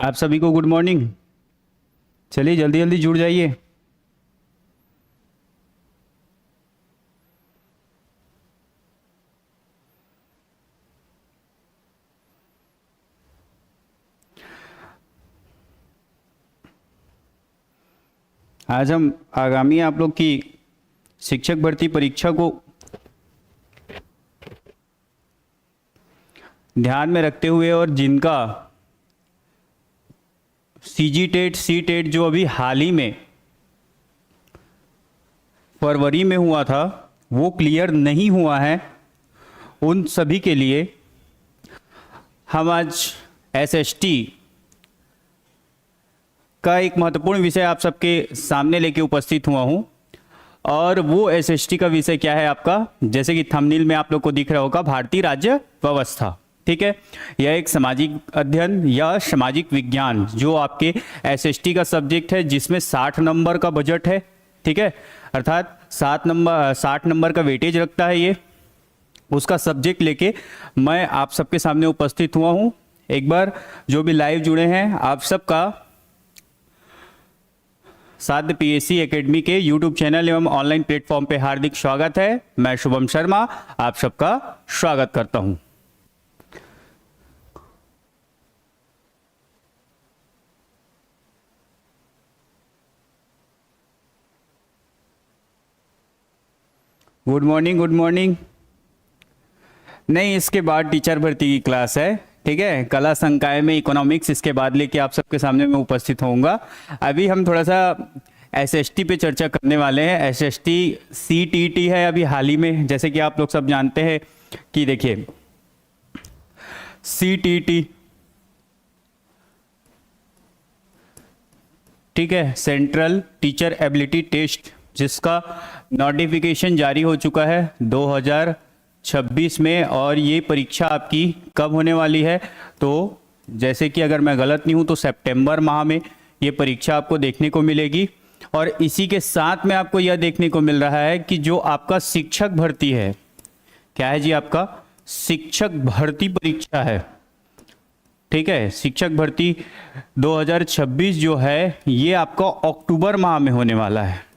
आप सभी को गुड मॉर्निंग। चलिए जल्दी जल्दी जुड़ जाइए। आज हम आगामी आप लोग की शिक्षक भर्ती परीक्षा को ध्यान में रखते हुए और जिनका सीजी टेट सी टेट जो अभी हाल ही में फरवरी में हुआ था वो क्लियर नहीं हुआ है, उन सभी के लिए हम आज एसएसटी का एक महत्वपूर्ण विषय आप सबके सामने लेके उपस्थित हुआ हूं। और वो एसएसटी का विषय क्या है आपका, जैसे कि थंबनेल में आप लोग को दिख रहा होगा, भारतीय राज्य व्यवस्था। ठीक है, यह एक सामाजिक अध्ययन या सामाजिक विज्ञान जो आपके एसएसटी का सब्जेक्ट है, जिसमें 60 नंबर का बजट है। ठीक है, अर्थात 60 नंबर का वेटेज रखता है ये। उसका सब्जेक्ट लेके मैं आप सबके सामने उपस्थित हुआ हूं। एक बार जो भी लाइव जुड़े हैं आप सबका साध्य पीएससी एकेडमी के यूट्यूब चैनल एवं ऑनलाइन प्लेटफॉर्म पे हार्दिक स्वागत है। मैं शुभम शर्मा आप सबका स्वागत करता हूं। Good morning good morning. नहीं, इसके बाद टीचर भर्ती की क्लास है। ठीक है, कला संकाय में इकोनॉमिक्स इसके बाद लेके आप सबके सामने मैं उपस्थित होऊंगा। अभी हम थोड़ा सा एसएसटी पे चर्चा करने वाले हैं। एसएसटी सीटीटी है अभी हाल ही में, जैसे कि आप लोग सब जानते हैं कि देखिए सीटीटी, ठीक है, सेंट्रल टीचर एबिलिटी टेस्ट, जिसका नोटिफिकेशन जारी हो चुका है 2026 में। और ये परीक्षा आपकी कब होने वाली है, तो जैसे कि अगर मैं गलत नहीं हूं तो सितंबर माह में ये परीक्षा आपको देखने को मिलेगी। और इसी के साथ में आपको यह देखने को मिल रहा है कि जो आपका शिक्षक भर्ती है, क्या है जी, आपका शिक्षक भर्ती परीक्षा है। ठीक है, शिक्षक भर्ती 2026 जो है ये आपका अक्टूबर माह में होने वाला है।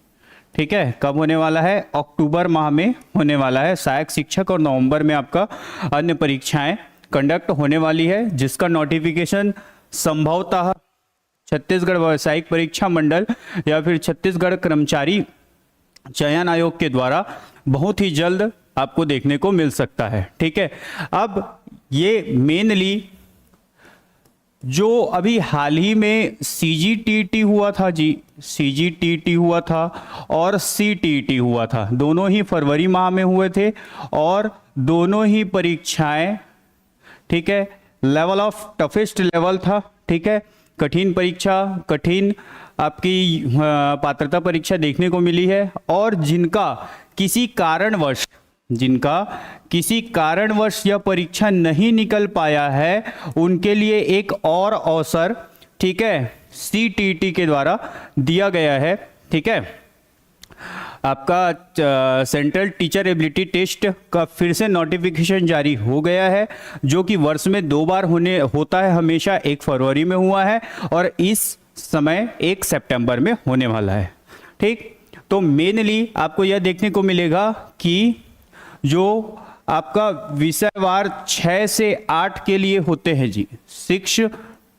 ठीक है, कब होने वाला है, अक्टूबर माह में होने वाला है। सहायक शिक्षक और नवंबर में आपका अन्य परीक्षाएं कंडक्ट होने वाली है, जिसका नोटिफिकेशन संभवतः छत्तीसगढ़ व्यावसायिक परीक्षा मंडल या फिर छत्तीसगढ़ कर्मचारी चयन आयोग के द्वारा बहुत ही जल्द आपको देखने को मिल सकता है। ठीक है, अब ये मेनली जो अभी हाल ही में सीजीटीटी हुआ था जी, सीजीटीटी हुआ था और सीटीटी हुआ था, दोनों ही फरवरी माह में हुए थे। और दोनों ही परीक्षाएं, ठीक है, लेवल ऑफ टफेस्ट लेवल था। ठीक है, कठिन परीक्षा, कठिन आपकी पात्रता परीक्षा देखने को मिली है। और जिनका किसी कारणवश यह परीक्षा नहीं निकल पाया है, उनके लिए एक और अवसर, ठीक है, सीटीटी के द्वारा दिया गया है। ठीक है, आपका सेंट्रल टीचर एबिलिटी टेस्ट का फिर से नोटिफिकेशन जारी हो गया है, जो कि वर्ष में 2 बार होता है हमेशा। एक फरवरी में हुआ है और इस समय 1 सितंबर में होने वाला है। ठीक, तो मेनली आपको यह देखने को मिलेगा कि जो आपका विषयवार 6 से 8 के लिए होते हैं जी, 6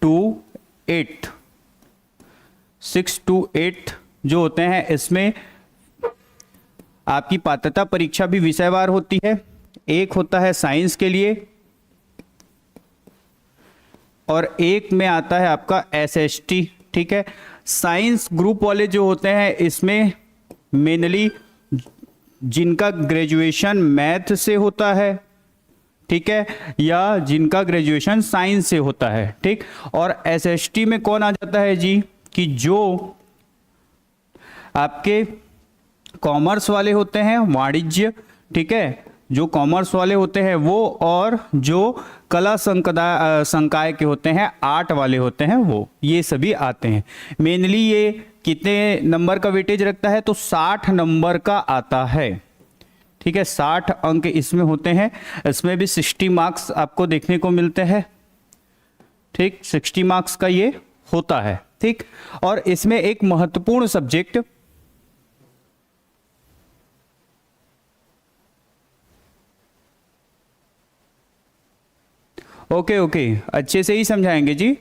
to 8 जो होते हैं, इसमें आपकी पात्रता परीक्षा भी विषयवार होती है। एक होता है साइंस के लिए और एक में आता है आपका एसएसटी। ठीक है, साइंस ग्रुप वाले जो होते हैं, इसमें मेनली जिनका ग्रेजुएशन मैथ से होता है, ठीक है, या जिनका ग्रेजुएशन साइंस से होता है। ठीक, और एसएसटी में कौन आ जाता है जी, कि जो आपके कॉमर्स वाले होते हैं, वाणिज्य, ठीक है, जो कॉमर्स वाले होते हैं वो, और जो कला संकाय के होते हैं, आर्ट वाले होते हैं वो, ये सभी आते हैं। मेनली ये कितने नंबर का वेटेज रखता है, तो 60 नंबर का आता है। ठीक है, 60 अंक इसमें होते हैं। इसमें भी 60 मार्क्स आपको देखने को मिलते हैं। ठीक, 60 मार्क्स का ये होता है। ठीक, और इसमें एक महत्वपूर्ण सब्जेक्ट ओके अच्छे से ही समझाएंगे जी।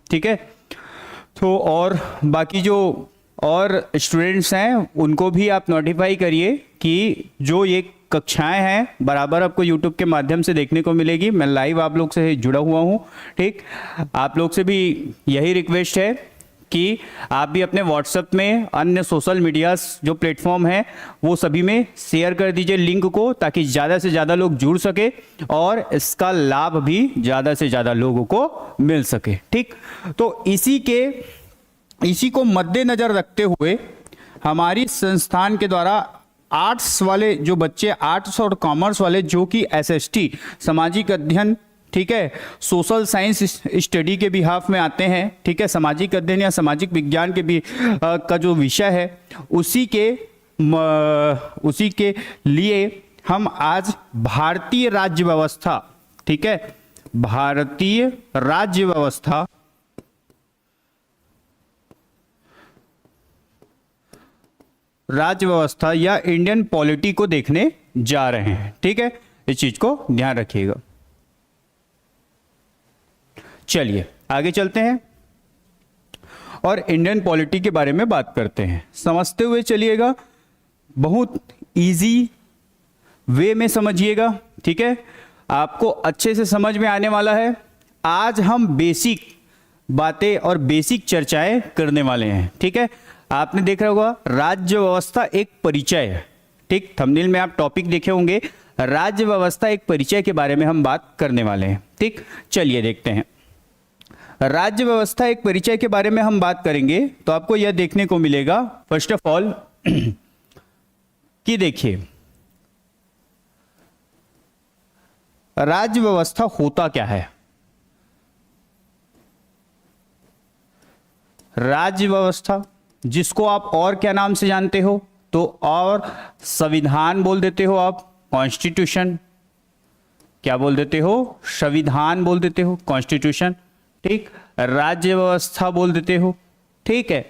ठीक है, तो और बाकी जो और स्टूडेंट्स हैं उनको भी आप नोटिफाई करिए कि जो ये कक्षाएं हैं बराबर आपको यूट्यूब के माध्यम से देखने को मिलेगी। मैं लाइव आप लोग से जुड़ा हुआ हूँ। ठीक, आप लोग से भी यही रिक्वेस्ट है कि आप भी अपने व्हाट्सएप में, अन्य सोशल मीडिया जो प्लेटफॉर्म है वो सभी में शेयर कर दीजिए लिंक को, ताकि ज़्यादा से ज़्यादा लोग जुड़ सके और इसका लाभ भी ज़्यादा से ज़्यादा लोगों को मिल सके। ठीक, तो इसी को मद्देनजर रखते हुए हमारी संस्थान के द्वारा आर्ट्स वाले जो बच्चे, आर्ट्स और कॉमर्स वाले जो कि एसएसटी सामाजिक अध्ययन, ठीक है, सोशल साइंस स्टडी के बिहाफ में आते हैं, ठीक है, सामाजिक अध्ययन या सामाजिक विज्ञान के भी का जो विषय है उसी के लिए हम आज भारतीय राज्य व्यवस्था, ठीक है, भारतीय राज्य व्यवस्था या इंडियन पॉलिटी को देखने जा रहे हैं। ठीक है, इस चीज को ध्यान रखिएगा। चलिए आगे चलते हैं और इंडियन पॉलिटी के बारे में बात करते हैं। समझते हुए चलिएगा, बहुत इजी वे में समझिएगा। ठीक है, आपको अच्छे से समझ में आने वाला है। आज हम बेसिक बातें और बेसिक चर्चाएं करने वाले हैं। ठीक है, आपने देखा होगा राज्य व्यवस्था एक परिचय है। ठीक, थंबनेल में आप टॉपिक देखे होंगे, राज्य व्यवस्था एक परिचय के बारे में हम बात करने वाले हैं। ठीक, चलिए देखते हैं। राज्य व्यवस्था एक परिचय के बारे में हम बात करेंगे तो आपको यह देखने को मिलेगा, फर्स्ट ऑफ ऑल कि देखिए राज्य व्यवस्था होता क्या है। राज्य व्यवस्था, जिसको आप और क्या नाम से जानते हो, तो और संविधान बोल देते हो आप, कॉन्स्टिट्यूशन, क्या बोल देते हो, संविधान बोल देते हो, कॉन्स्टिट्यूशन। ठीक, राज्य व्यवस्था बोल देते हो। ठीक है,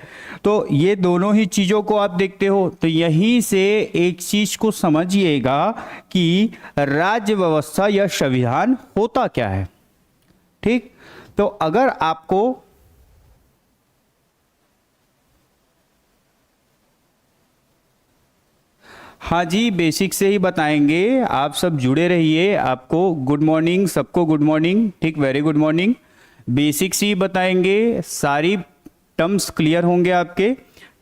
तो ये दोनों ही चीजों को आप देखते हो, तो यहीं से एक चीज को समझिएगा कि राज्य व्यवस्था या संविधान होता क्या है। ठीक, तो अगर आपको हाँ जी, बेसिक से ही बताएंगे, आप सब जुड़े रहिए। आपको गुड मॉर्निंग, सबको गुड मॉर्निंग। ठीक, वेरी गुड मॉर्निंग। बेसिक से ही बताएंगे, सारी टर्म्स क्लियर होंगे आपके,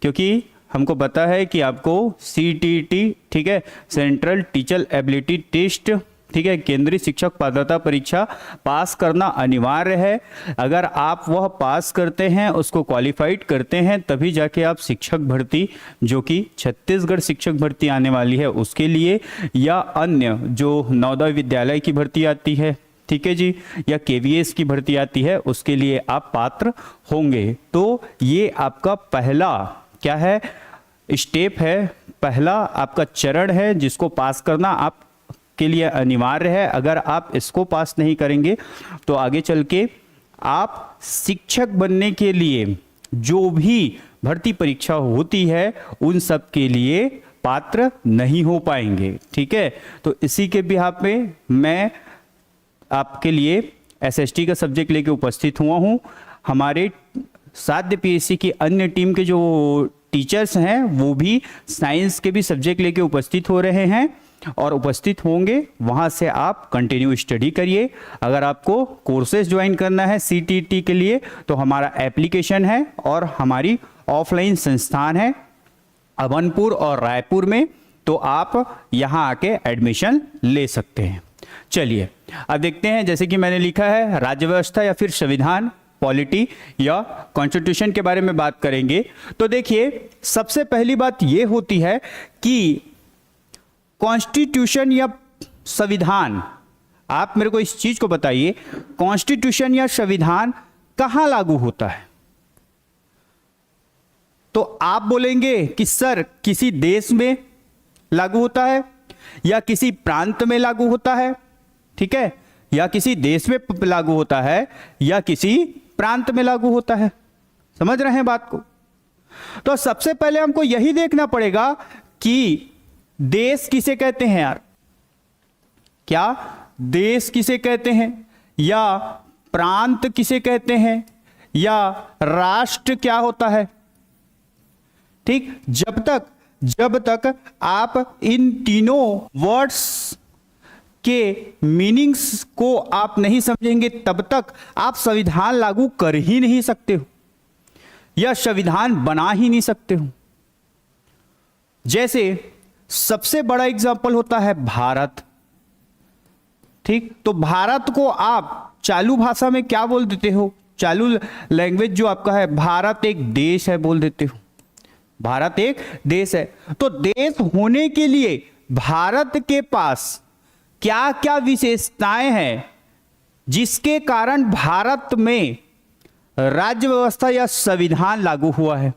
क्योंकि हमको पता है कि आपको CTT, ठीक है, सेंट्रल टीचर एबिलिटी टेस्ट, ठीक है, केंद्रीय शिक्षक पात्रता परीक्षा पास करना अनिवार्य है। अगर आप वह पास करते हैं, उसको क्वालिफाइड करते हैं, तभी जाके आप शिक्षक भर्ती, जो कि छत्तीसगढ़ शिक्षक भर्ती आने वाली है उसके लिए, या अन्य जो नवोदय विद्यालय की भर्ती आती है, ठीक है जी, या KVS की भर्ती आती है, उसके लिए आप पात्र होंगे। तो ये आपका पहला क्या है, स्टेप है, पहला आपका चरण है, जिसको पास करना आप के लिए अनिवार्य है। अगर आप इसको पास नहीं करेंगे तो आगे चल के आप शिक्षक बनने के लिए जो भी भर्ती परीक्षा होती है उन सब के लिए पात्र नहीं हो पाएंगे। ठीक है, तो इसी के बिहाफ में मैं आपके लिए SST का सब्जेक्ट लेके उपस्थित हुआ हूँ। हमारे साध्य PSC की अन्य टीम के जो टीचर्स हैं वो भी साइंस के भी सब्जेक्ट लेके उपस्थित हो रहे हैं और उपस्थित होंगे। वहां से आप कंटिन्यू स्टडी करिए। अगर आपको कोर्सेज ज्वाइन करना है CTT के लिए तो हमारा एप्लीकेशन है और हमारी ऑफलाइन संस्थान है अभनपुर और रायपुर में, तो आप यहां आके एडमिशन ले सकते हैं। चलिए अब देखते हैं, जैसे कि मैंने लिखा है राज्य व्यवस्था या फिर संविधान, पॉलिटी या कॉन्स्टिट्यूशन के बारे में बात करेंगे। तो देखिए सबसे पहली बात यह होती है कि कॉन्स्टिट्यूशन या संविधान, आप मेरे को इस चीज को बताइए, कॉन्स्टिट्यूशन या संविधान कहां लागू होता है? तो आप बोलेंगे कि सर किसी देश में लागू होता है या किसी प्रांत में लागू होता है, ठीक है, या किसी देश में लागू होता है या किसी प्रांत में लागू होता है। समझ रहे हैं बात को? तो सबसे पहले हमको यही देखना पड़ेगा कि देश किसे कहते हैं यार, क्या देश किसे कहते हैं, या प्रांत किसे कहते हैं, या राष्ट्र क्या होता है। ठीक, जब तक आप इन तीनों वर्ड्स के मीनिंग्स को आप नहीं समझेंगे तब तक आप संविधान लागू कर ही नहीं सकते हो या संविधान बना ही नहीं सकते हो। जैसे सबसे बड़ा एग्जाम्पल होता है भारत। ठीक, तो भारत को आप चालू भाषा में क्या बोल देते हो, चालू लैंग्वेज जो आपका है, भारत एक देश है बोल देते हो। भारत एक देश है, तो देश होने के लिए भारत के पास क्या क्या विशेषताएं हैं जिसके कारण भारत में राज्य व्यवस्था या संविधान लागू हुआ है,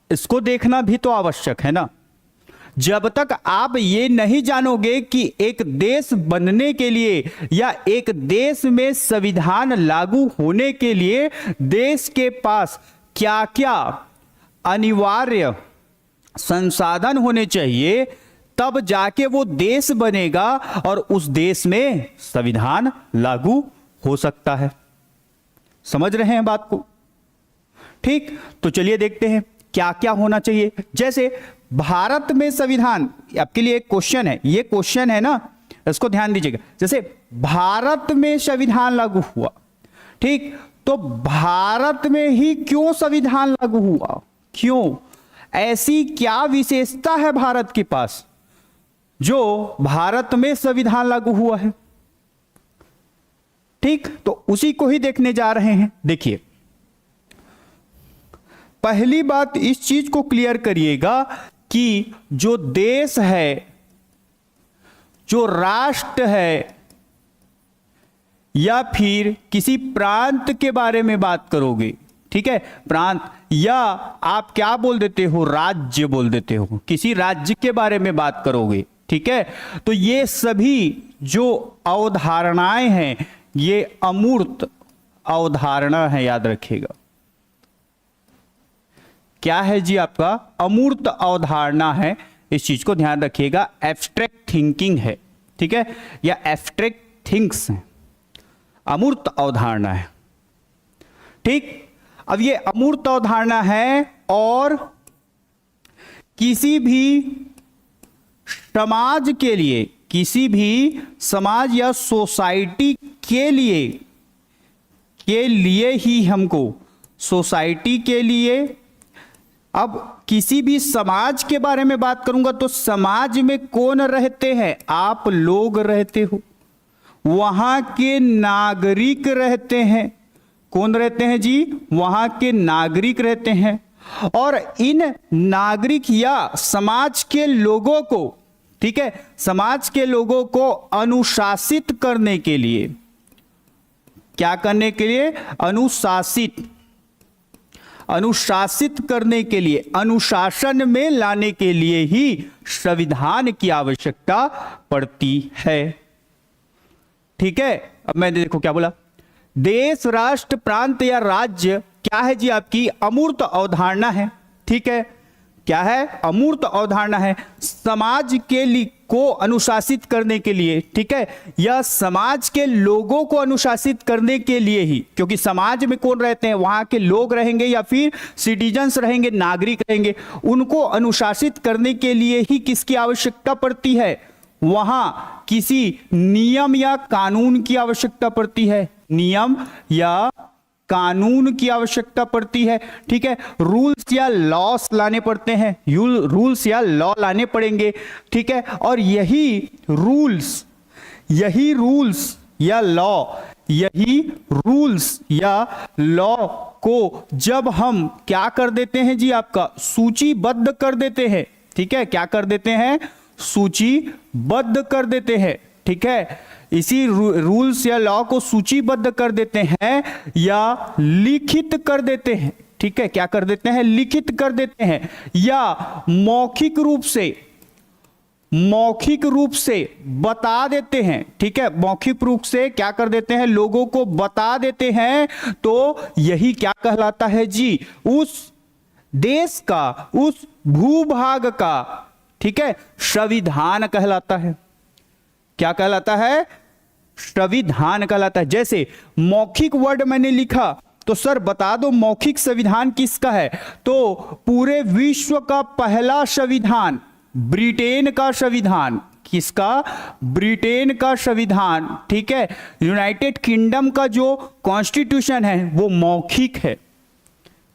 इसको देखना भी तो आवश्यक है ना। जब तक आप ये नहीं जानोगे कि एक देश बनने के लिए या एक देश में संविधान लागू होने के लिए देश के पास क्या क्या अनिवार्य संसाधन होने चाहिए, तब जाके वो देश बनेगा और उस देश में संविधान लागू हो सकता है। समझ रहे हैं बात को? ठीक, तो चलिए देखते हैं क्या क्या होना चाहिए। जैसे भारत में संविधान, आपके लिए एक क्वेश्चन है, ये क्वेश्चन है ना, इसको ध्यान दीजिएगा। जैसे भारत में संविधान लागू हुआ, ठीक, तो भारत में ही क्यों संविधान लागू हुआ, क्यों, ऐसी क्या विशेषता है भारत के पास जो भारत में संविधान लागू हुआ है। ठीक, तो उसी को ही देखने जा रहे हैं। देखिए, पहली बात इस चीज को क्लियर करिएगा कि जो देश है, जो राष्ट्र है, या फिर किसी प्रांत के बारे में बात करोगे, ठीक है, प्रांत, या आप क्या बोल देते हो, राज्य बोल देते हो, किसी राज्य के बारे में बात करोगे, ठीक है, तो ये सभी जो अवधारणाएं हैं ये अमूर्त अवधारणा है, याद रखिएगा। क्या है जी, आपका अमूर्त अवधारणा है, इस चीज को ध्यान रखिएगा। एब्स्ट्रैक्ट थिंकिंग है, ठीक है, या एब्स्ट्रैक्ट थिंग्स है, अमूर्त अवधारणा है। ठीक, अब ये अमूर्त अवधारणा है और किसी भी समाज के लिए, किसी भी समाज या सोसाइटी के लिए ही हमको, सोसाइटी के लिए, अब किसी भी समाज के बारे में बात करूंगा तो समाज में कौन रहते हैं, आप लोग रहते हो, वहां के नागरिक रहते हैं। कौन रहते हैं जी, वहां के नागरिक रहते हैं। और इन नागरिक या समाज के लोगों को, ठीक है, समाज के लोगों को अनुशासित करने के लिए, क्या करने के लिए, अनुशासित करने के लिए, अनुशासन में लाने के लिए ही संविधान की आवश्यकता पड़ती है। ठीक है, अब मैंने देखो क्या बोला, देश, राष्ट्र, प्रांत या राज्य क्या है जी, आपकी अमूर्त अवधारणा है। ठीक है, क्या है, अमूर्त अवधारणा है, समाज के लिए को अनुशासित करने के लिए, ठीक है, या समाज के लोगों को अनुशासित करने के लिए ही, क्योंकि समाज में कौन रहते हैं, वहां के लोग रहेंगे या फिर सिटीजन्स रहेंगे, नागरिक रहेंगे, उनको अनुशासित करने के लिए ही किसकी आवश्यकता पड़ती है, वहां किसी नियम या कानून की आवश्यकता पड़ती है, नियम या कानून की आवश्यकता पड़ती है। ठीक है, रूल्स या लॉस लाने पड़ते हैं, रूल्स या लॉ लाने पड़ेंगे। ठीक है, और यही रूल्स या लॉ को जब हम क्या कर देते हैं जी, आपका सूचीबद्ध कर देते हैं। ठीक है, क्या कर देते हैं, सूचीबद्ध कर देते हैं। ठीक है, इसी रूल्स या लॉ को सूचीबद्ध कर देते हैं या लिखित कर देते हैं। ठीक है, क्या कर देते हैं, लिखित कर देते हैं, या मौखिक रूप से मौखिक रूप से बता देते हैं, ठीक है, मौखिक रूप से क्या कर देते हैं, लोगों को बता देते हैं, तो यही क्या कहलाता है जी, उस देश का, उस भूभाग का, ठीक है, संविधान कहलाता है। क्या कहलाता है? संविधान कहलाता है। जैसे मौखिक वर्ड मैंने लिखा तो सर बता दो मौखिक संविधान किसका है, तो पूरे विश्व का पहला संविधान ब्रिटेन का संविधान। किसका? ब्रिटेन का संविधान, ठीक है। यूनाइटेड किंगडम का जो कॉन्स्टिट्यूशन है वो मौखिक है।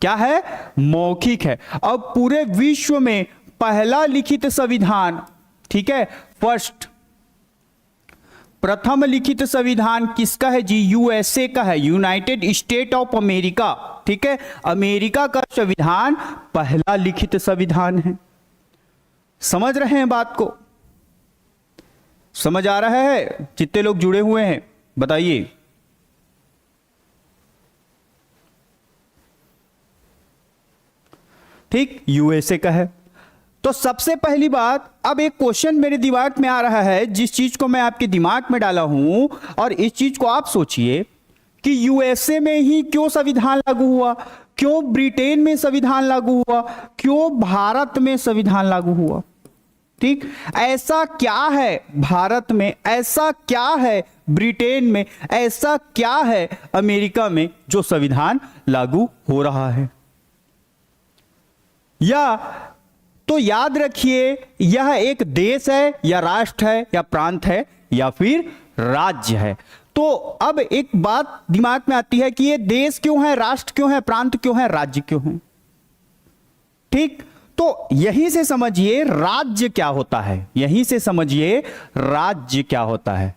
क्या है? मौखिक है। अब पूरे विश्व में पहला लिखित संविधान, ठीक है, फर्स्ट, प्रथम लिखित संविधान किसका है जी? यूएसए का है, यूनाइटेड स्टेट ऑफ अमेरिका, ठीक है। अमेरिका का संविधान पहला लिखित संविधान है। समझ रहे हैं बात को? समझ आ रहा है? जितने लोग जुड़े हुए हैं बताइए। ठीक, यूएसए का है। तो सबसे पहली बात, अब एक क्वेश्चन मेरे दिमाग में आ रहा है, जिस चीज को मैं आपके दिमाग में डाला हूं, और इस चीज को आप सोचिए कि यूएसए में ही क्यों संविधान लागू हुआ, क्यों ब्रिटेन में संविधान लागू हुआ, क्यों भारत में संविधान लागू हुआ। ठीक, ऐसा क्या है भारत में, ऐसा क्या है ब्रिटेन में, ऐसा क्या है अमेरिका में जो संविधान लागू हो रहा है? या तो याद रखिए, यह एक देश है या राष्ट्र है या प्रांत है या फिर राज्य है। तो अब एक बात दिमाग में आती है कि ये देश क्यों है, राष्ट्र क्यों है, प्रांत क्यों है, राज्य क्यों है। ठीक, तो यहीं से समझिए राज्य क्या होता है, यहीं से समझिए राज्य क्या होता है।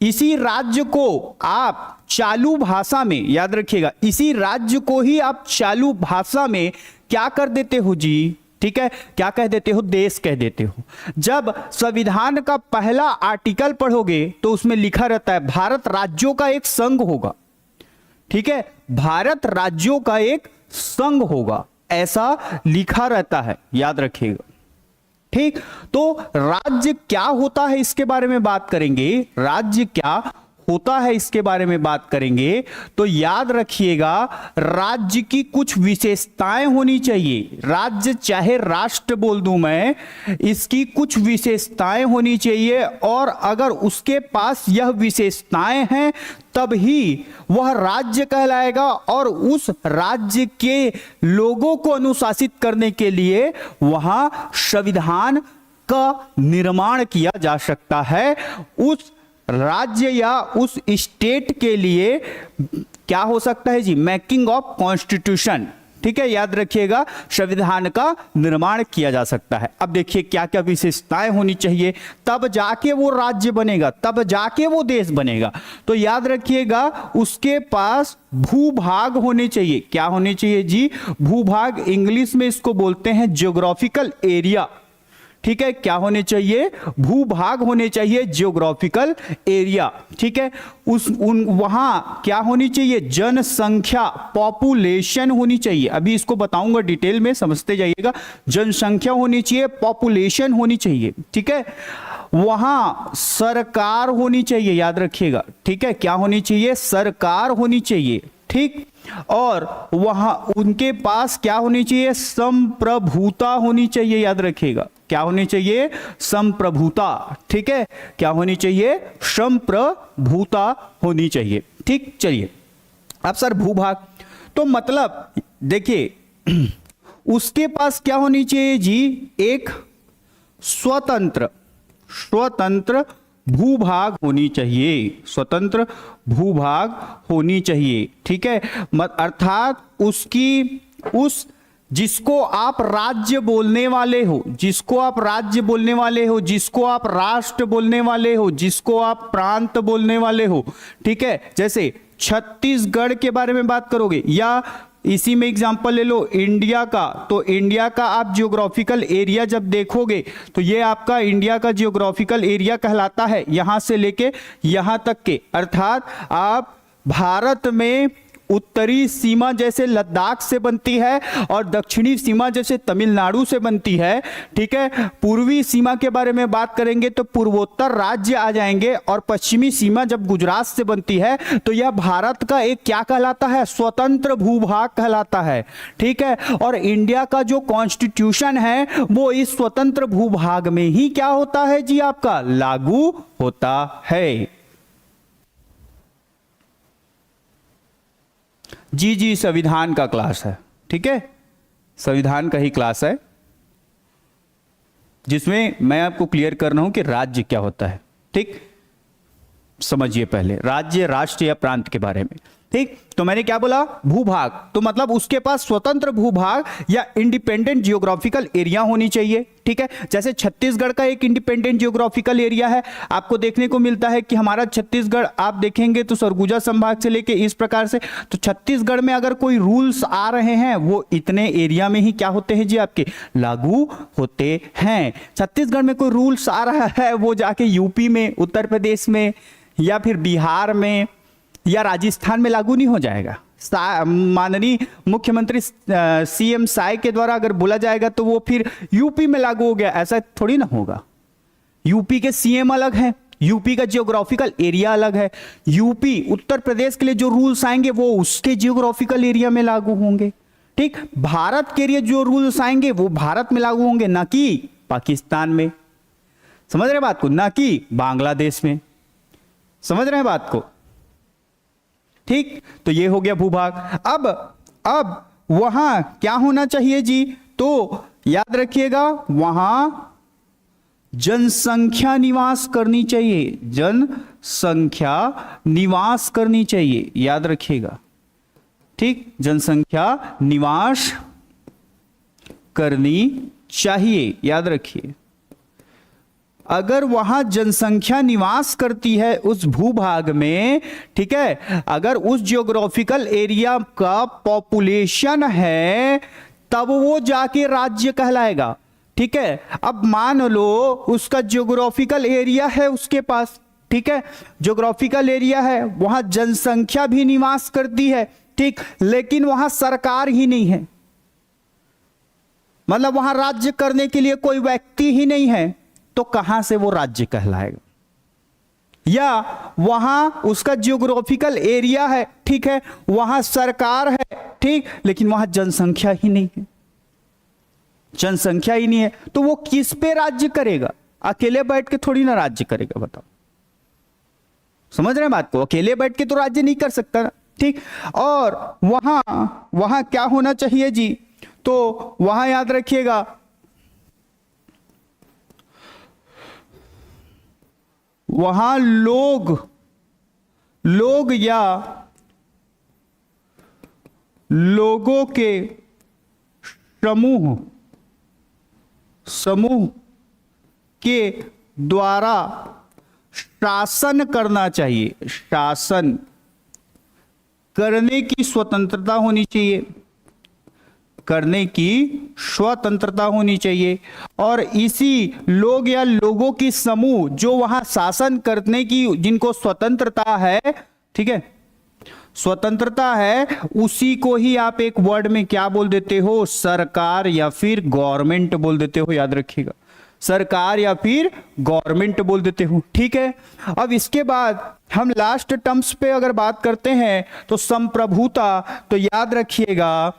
इसी राज्य को आप चालू भाषा में, याद रखिएगा, इसी राज्य को ही आप चालू भाषा में क्या कर देते हो जी, ठीक है, क्या कह देते हो? देश कह देते हो। जब संविधान का पहला आर्टिकल पढ़ोगे तो उसमें लिखा रहता है भारत राज्यों का एक संघ होगा, ठीक है, भारत राज्यों का एक संघ होगा, ऐसा लिखा रहता है, याद रखिएगा। ठीक, तो राज्य क्या होता है इसके बारे में बात करेंगे, राज्य क्या होता है इसके बारे में बात करेंगे। तो याद रखिएगा, राज्य की कुछ विशेषताएं होनी चाहिए। राज्य चाहे राष्ट्र बोल दूं मैं, इसकी कुछ विशेषताएं होनी चाहिए, और अगर उसके पास यह विशेषताएं हैं तब ही वह राज्य कहलाएगा, और उस राज्य के लोगों को अनुशासित करने के लिए वहां संविधान का निर्माण किया जा सकता है। उस राज्य या उस स्टेट के लिए क्या हो सकता है जी? मेकिंग ऑफ कॉन्स्टिट्यूशन, ठीक है, याद रखिएगा, संविधान का निर्माण किया जा सकता है। अब देखिए क्या क्या विशेषताएं होनी चाहिए, तब जाके वो राज्य बनेगा, तब जाके वो देश बनेगा। तो याद रखिएगा, उसके पास भूभाग होने चाहिए। क्या होने चाहिए जी? भूभाग, इंग्लिश में इसको बोलते हैं ज्योग्राफिकल एरिया, ठीक है। क्या होने चाहिए? भूभाग होने चाहिए, जियोग्राफिकल एरिया, ठीक है। वहां क्या होनी चाहिए? जनसंख्या, पॉपुलेशन होनी चाहिए। अभी इसको बताऊंगा डिटेल में, समझते जाइएगा। जनसंख्या होनी चाहिए, पॉपुलेशन होनी चाहिए, ठीक है। वहां सरकार होनी चाहिए, याद रखिएगा, ठीक है। क्या होनी चाहिए? सरकार होनी चाहिए, ठीक। और वहां उनके पास क्या होनी चाहिए? संप्रभुता होनी चाहिए, याद रखिएगा। क्या होनी चाहिए? संप्रभुता, ठीक है। क्या होनी चाहिए? संप्रभुता होनी चाहिए, ठीक। चलिए, अब सर भूभाग, तो मतलब देखिए उसके पास क्या होनी चाहिए जी? एक स्वतंत्र भूभाग होनी चाहिए, स्वतंत्र भूभाग होनी चाहिए, ठीक है। अर्थात उसकी, उस जिसको आप राज्य बोलने वाले हो, जिसको आप राज्य बोलने वाले हो, जिसको आप राष्ट्र बोलने वाले हो, जिसको आप प्रांत बोलने वाले हो, ठीक है। जैसे छत्तीसगढ़ के बारे में बात करोगे, या इसी में एग्जांपल ले लो इंडिया का, तो इंडिया का आप जियोग्राफिकल एरिया जब देखोगे तो ये आपका इंडिया का जियोग्राफिकल एरिया कहलाता है, यहां से लेके यहां तक के। अर्थात आप भारत में उत्तरी सीमा जैसे लद्दाख से बनती है और दक्षिणी सीमा जैसे तमिलनाडु से बनती है। ठीक है, पूर्वी सीमा के बारे में बात करेंगे तो पूर्वोत्तर राज्य आ जाएंगे और पश्चिमी सीमा जब गुजरात से बनती है तो यह भारत का एक क्या कहलाता है, स्वतंत्र भूभाग कहलाता है। ठीक है, और इंडिया का जो कॉन्स्टिट्यूशन है वो इस स्वतंत्र भूभाग में ही क्या होता है जी, आपका लागू होता है। जी संविधान का क्लास है। ठीक है, संविधान का ही क्लास है जिसमें मैं आपको क्लियर कर रहा हूं कि राज्य क्या होता है। ठीक, समझिए पहले राज्य, राष्ट्र या प्रांत के बारे में। ठीक, तो मैंने क्या बोला, भूभाग, तो मतलब उसके पास स्वतंत्र भूभाग या इंडिपेंडेंट जियोग्राफिकल एरिया होनी चाहिए। ठीक है, जैसे छत्तीसगढ़ का एक इंडिपेंडेंट जियोग्राफिकल एरिया है, आपको देखने को मिलता है कि हमारा छत्तीसगढ़ आप देखेंगे तो सरगुजा संभाग से लेके इस प्रकार से, तो छत्तीसगढ़ में अगर कोई रूल्स आ रहे हैं वो इतने एरिया में ही क्या होते हैं जी, आपके लागू होते हैं। छत्तीसगढ़ में कोई रूल्स आ रहा है वो जाके यूपी में, उत्तर प्रदेश में या फिर बिहार में या राजस्थान में लागू नहीं हो जाएगा। माननीय मुख्यमंत्री सीएम साय के द्वारा अगर बोला जाएगा तो वो फिर यूपी में लागू हो गया, ऐसा थोड़ी ना होगा। यूपी के सीएम अलग हैं, यूपी का जियोग्राफिकल एरिया अलग है। यूपी, उत्तर प्रदेश के लिए जो रूल्स आएंगे वो उसके जियोग्राफिकल एरिया में लागू होंगे। ठीक, भारत के लिए जो रूल्स आएंगे वो भारत में लागू होंगे, ना कि पाकिस्तान में। समझ रहे बात को, ना कि बांग्लादेश में। समझ रहे हैं बात को। ठीक, तो ये हो गया भूभाग। अब वहां क्या होना चाहिए जी, तो याद रखिएगा वहां जनसंख्या निवास करनी चाहिए, जनसंख्या निवास करनी चाहिए, याद रखिएगा। ठीक, जनसंख्या निवास करनी चाहिए, याद रखिए। अगर वहां जनसंख्या निवास करती है उस भूभाग में, ठीक है, अगर उस जियोग्राफिकल एरिया का पॉपुलेशन है तब वो जाके राज्य कहलाएगा। ठीक है, अब मान लो उसका जियोग्राफिकल एरिया है उसके पास, ठीक है, जियोग्राफिकल एरिया है, वहां जनसंख्या भी निवास करती है, ठीक, लेकिन वहां सरकार ही नहीं है, मतलब वहां राज्य करने के लिए कोई व्यक्ति ही नहीं है, तो कहां से वो राज्य कहलाएगा। या वहां उसका जियोग्राफिकल एरिया है, ठीक है, वहां सरकार है, ठीक, लेकिन वहां जनसंख्या ही नहीं है, जनसंख्या ही नहीं है, तो वो किस पे राज्य करेगा? अकेले बैठ के थोड़ी ना राज्य करेगा, बताओ। समझ रहे हैं बात को, अकेले बैठ के तो राज्य नहीं कर सकता ना। ठीक, और वहां क्या होना चाहिए जी, तो वहां याद रखिएगा वहां लोग या लोगों के समूह के द्वारा शासन करना चाहिए, शासन करने की स्वतंत्रता होनी चाहिए, करने की स्वतंत्रता होनी चाहिए। और इसी लोग या लोगों की समूह जो वहां शासन करने की जिनको स्वतंत्रता है, ठीक है, स्वतंत्रता है, उसी को ही आप एक वर्ड में क्या बोल देते हो, सरकार या फिर गवर्नमेंट बोल देते हो, याद रखिएगा, सरकार या फिर गवर्नमेंट बोल देते हो। ठीक है, अब इसके बाद हम लास्ट टर्म्स पे अगर बात करते हैं तो संप्रभुता, तो याद रखिएगा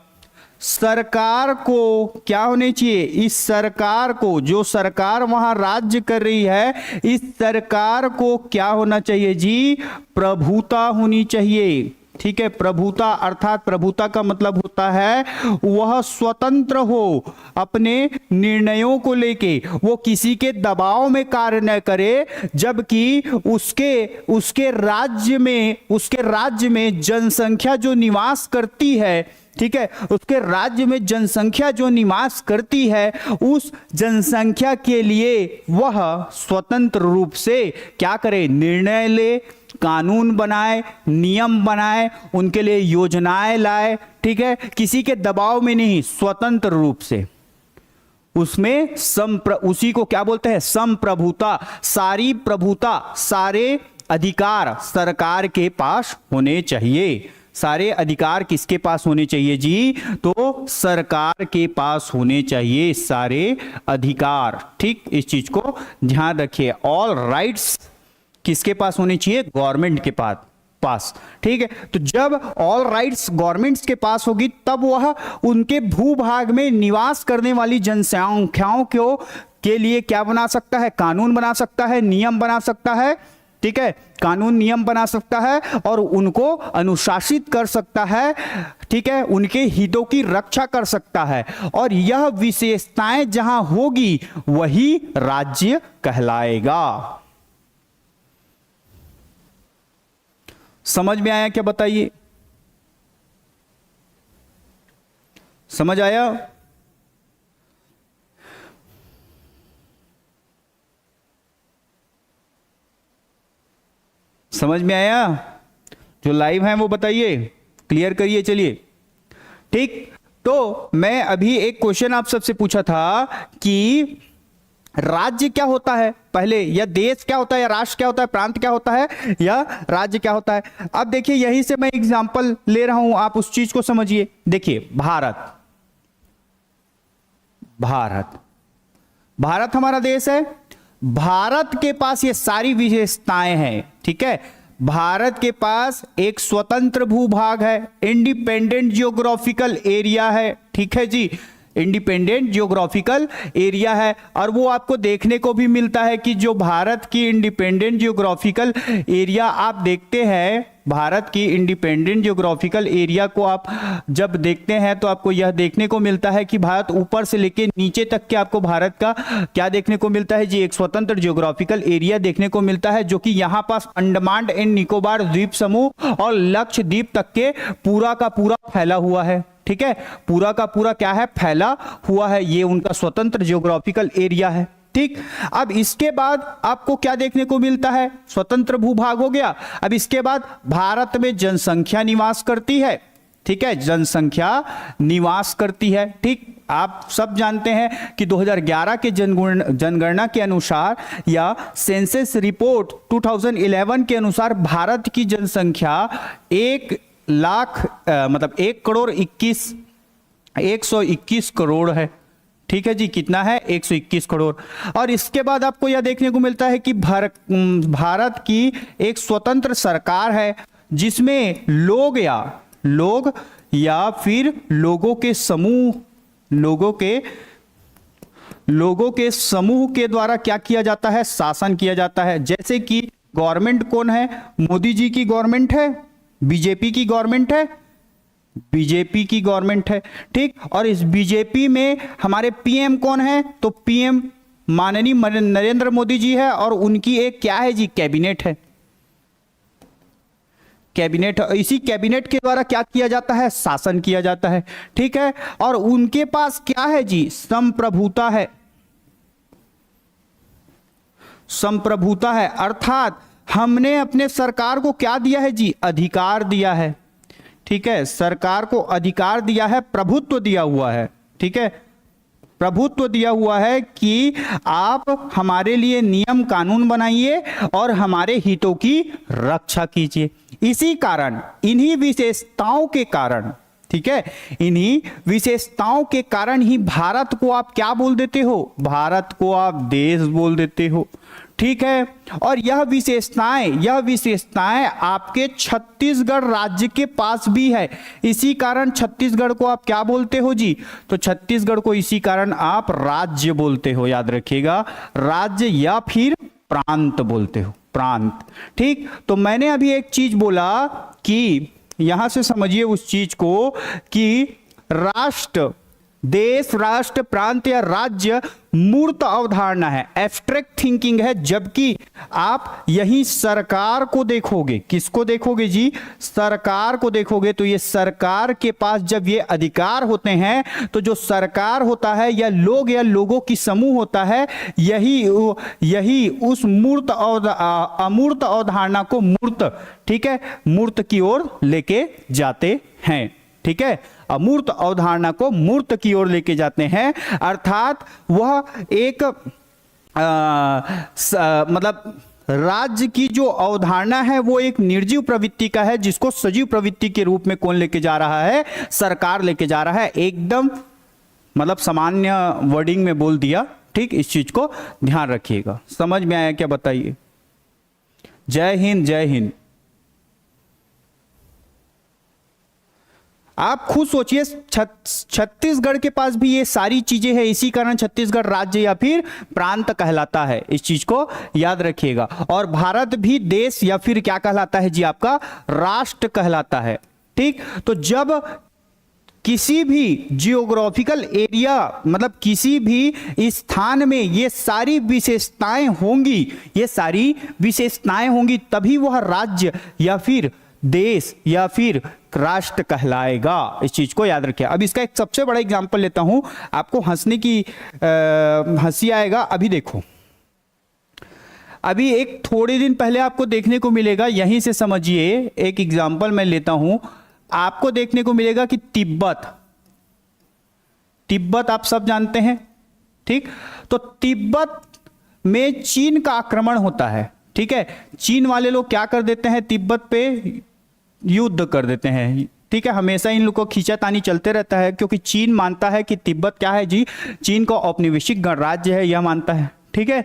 सरकार को क्या होनी चाहिए, इस सरकार को, जो सरकार वहां राज्य कर रही है, इस सरकार को क्या होना चाहिए जी, प्रभुता होनी चाहिए। ठीक है, प्रभुता अर्थात प्रभुता का मतलब होता है वह स्वतंत्र हो अपने निर्णयों को लेके, वो किसी के दबाव में कार्य न करे, जबकि उसके राज्य में जनसंख्या जो निवास करती है, ठीक है, उसके राज्य में जनसंख्या जो निवास करती है, उस जनसंख्या के लिए वह स्वतंत्र रूप से क्या करे, निर्णय ले, कानून बनाए, नियम बनाए, उनके लिए योजनाएं लाए, ठीक है, किसी के दबाव में नहीं, स्वतंत्र रूप से। उसमें उसी को क्या बोलते हैं, संप्रभुता, सारी प्रभुता, सारे अधिकार सरकार के पास होने चाहिए। सारे अधिकार किसके पास होने चाहिए जी? तो सरकार के पास होने चाहिए सारे अधिकार। ठीक, इस चीज को ध्यान रखिए। ऑल राइट्स किसके पास होने चाहिए? गवर्नमेंट के पास। ठीक है, तो जब ऑल राइट्स गवर्नमेंट्स के पास होगी तब वह उनके भूभाग में निवास करने वाली जनसंख्याओं के लिए क्या बना सकता है? कानून बना सकता है, नियम बना सकता है। ठीक है, कानून नियम बना सकता है और उनको अनुशासित कर सकता है। ठीक है, उनके हितों की रक्षा कर सकता है, और यह विशेषताएं जहां होगी वही राज्य कहलाएगा। समझ में आया क्या? बताइए, समझ आया? समझ में आया? जो लाइव हैं वो बताइए, क्लियर करिए। चलिए, ठीक, तो मैं अभी एक क्वेश्चन आप सबसे पूछा था कि राज्य क्या होता है पहले, या देश क्या होता है, या राष्ट्र क्या होता है, प्रांत क्या होता है, या राज्य क्या होता है। अब देखिए, यहीं से मैं एग्जांपल ले रहा हूं, आप उस चीज को समझिए। देखिए, भारत हमारा देश है। भारत के पास ये सारी विशेषताएं हैं। ठीक है, भारत के पास एक स्वतंत्र भूभाग है, इंडिपेंडेंट जियोग्राफिकल एरिया है। ठीक है जी, इंडिपेंडेंट जियोग्राफिकल एरिया है, और वो आपको देखने को भी मिलता है कि जो भारत की इंडिपेंडेंट जियोग्राफिकल एरिया आप देखते हैं, भारत की इंडिपेंडेंट जियोग्राफिकल एरिया को आप जब देखते हैं तो आपको यह देखने को मिलता है कि भारत ऊपर से लेकर नीचे तक के आपको भारत का क्या देखने को मिलता है जी? एक स्वतंत्र जियोग्राफिकल एरिया देखने को मिलता है, जो कि यहां पास अंडमान एंड निकोबार द्वीप समूह और लक्षद्वीप तक के पूरा का पूरा फैला हुआ है। ठीक है, पूरा का पूरा क्या है? फैला हुआ है। ये उनका स्वतंत्र जियोग्राफिकल एरिया है। ठीक, अब इसके बाद आपको क्या देखने को मिलता है? स्वतंत्र भूभाग हो गया। अब इसके बाद भारत में जनसंख्या निवास करती है। ठीक है, जनसंख्या निवास करती है। ठीक, आप सब जानते हैं कि 2011 के जनगणना के अनुसार या सेंसस रिपोर्ट 2011 के अनुसार भारत की जनसंख्या 1,21 करोड़ है। ठीक है जी, कितना है? 121 करोड़। और इसके बाद आपको यह देखने को मिलता है कि भारत की एक स्वतंत्र सरकार है, जिसमें लोग या फिर लोगों के समूह के द्वारा क्या किया जाता है? शासन किया जाता है। जैसे कि गवर्नमेंट कौन है? मोदी जी की गवर्नमेंट है, बीजेपी की गवर्नमेंट है, बीजेपी की गवर्नमेंट है। ठीक, और इस बीजेपी में हमारे पीएम कौन है? तो पीएम माननीय नरेंद्र मोदी जी है, और उनकी एक क्या है जी? कैबिनेट है। कैबिनेट, इसी कैबिनेट के द्वारा क्या किया जाता है? शासन किया जाता है। ठीक है, और उनके पास क्या है जी? संप्रभुता है। संप्रभुता है, अर्थात हमने अपने सरकार को क्या दिया है जी? अधिकार दिया है। ठीक है, सरकार को अधिकार दिया है, प्रभुत्व दिया हुआ है। ठीक है, प्रभुत्व दिया हुआ है कि आप हमारे लिए नियम कानून बनाइए और हमारे हितों की रक्षा कीजिए। इसी कारण, इन्हीं विशेषताओं के कारण, ठीक है, इन्हीं विशेषताओं के कारण ही भारत को आप क्या बोल देते हो? भारत को आप देश बोल देते हो। ठीक है, और यह विशेषताएं आपके छत्तीसगढ़ राज्य के पास भी है। इसी कारण छत्तीसगढ़ को आप क्या बोलते हो जी? तो छत्तीसगढ़ को इसी कारण आप राज्य बोलते हो। याद रखिएगा, राज्य या फिर प्रांत बोलते हो, प्रांत। ठीक, तो मैंने अभी एक चीज बोला कि यहां से समझिए उस चीज को कि राष्ट्र, देश, राष्ट्र, प्रांत या राज्य मूर्त अवधारणा है, एब्स्ट्रैक्ट थिंकिंग है, जबकि आप यही सरकार को देखोगे। किसको देखोगे जी? सरकार को देखोगे तो ये सरकार के पास जब ये अधिकार होते हैं तो जो सरकार होता है या लोगों की समूह होता है, यही उस अमूर्त अवधारणा को मूर्त, ठीक है, मूर्त की ओर लेके जाते हैं। ठीक है, अमूर्त अवधारणा को मूर्त की ओर लेके जाते हैं, अर्थात वह एक मतलब राज्य की जो अवधारणा है वो एक निर्जीव प्रवृत्ति का है, जिसको सजीव प्रवृत्ति के रूप में कौन लेके जा रहा है? सरकार लेके जा रहा है। एकदम मतलब सामान्य वर्डिंग में बोल दिया, ठीक। इस चीज को ध्यान रखिएगा। समझ में आया क्या? बताइए। जय हिंद, जय हिंद। आप खुद सोचिए, छत्तीसगढ़ के पास भी ये सारी चीजें हैं, इसी कारण छत्तीसगढ़ राज्य या फिर प्रांत कहलाता है। इस चीज को याद रखिएगा। और भारत भी देश या फिर क्या कहलाता है जी? आपका राष्ट्र कहलाता है, ठीक। तो जब किसी भी जियोग्राफिकल एरिया मतलब किसी भी स्थान में ये सारी विशेषताएं होंगी, ये सारी विशेषताएं होंगी, तभी वह राज्य या फिर देश या फिर राष्ट्र कहलाएगा। इस चीज को याद रखिए। अब इसका एक सबसे बड़ा एग्जांपल लेता हूं, आपको हंसने की हंसी आएगा। अभी देखो, अभी एक थोड़े दिन पहले आपको देखने को मिलेगा, यहीं से समझिए। एक एग्जांपल मैं लेता हूं, आपको देखने को मिलेगा कि तिब्बत आप सब जानते हैं, ठीक। तो तिब्बत में चीन का आक्रमण होता है, ठीक है। चीन वाले लोग क्या कर देते हैं? तिब्बत पे युद्ध कर देते हैं, ठीक है। हमेशा इन लोग को खींचातानी चलते रहता है, क्योंकि चीन मानता है कि तिब्बत क्या है जी? चीन का औपनिवेशिक गणराज्य है, यह मानता है, ठीक है।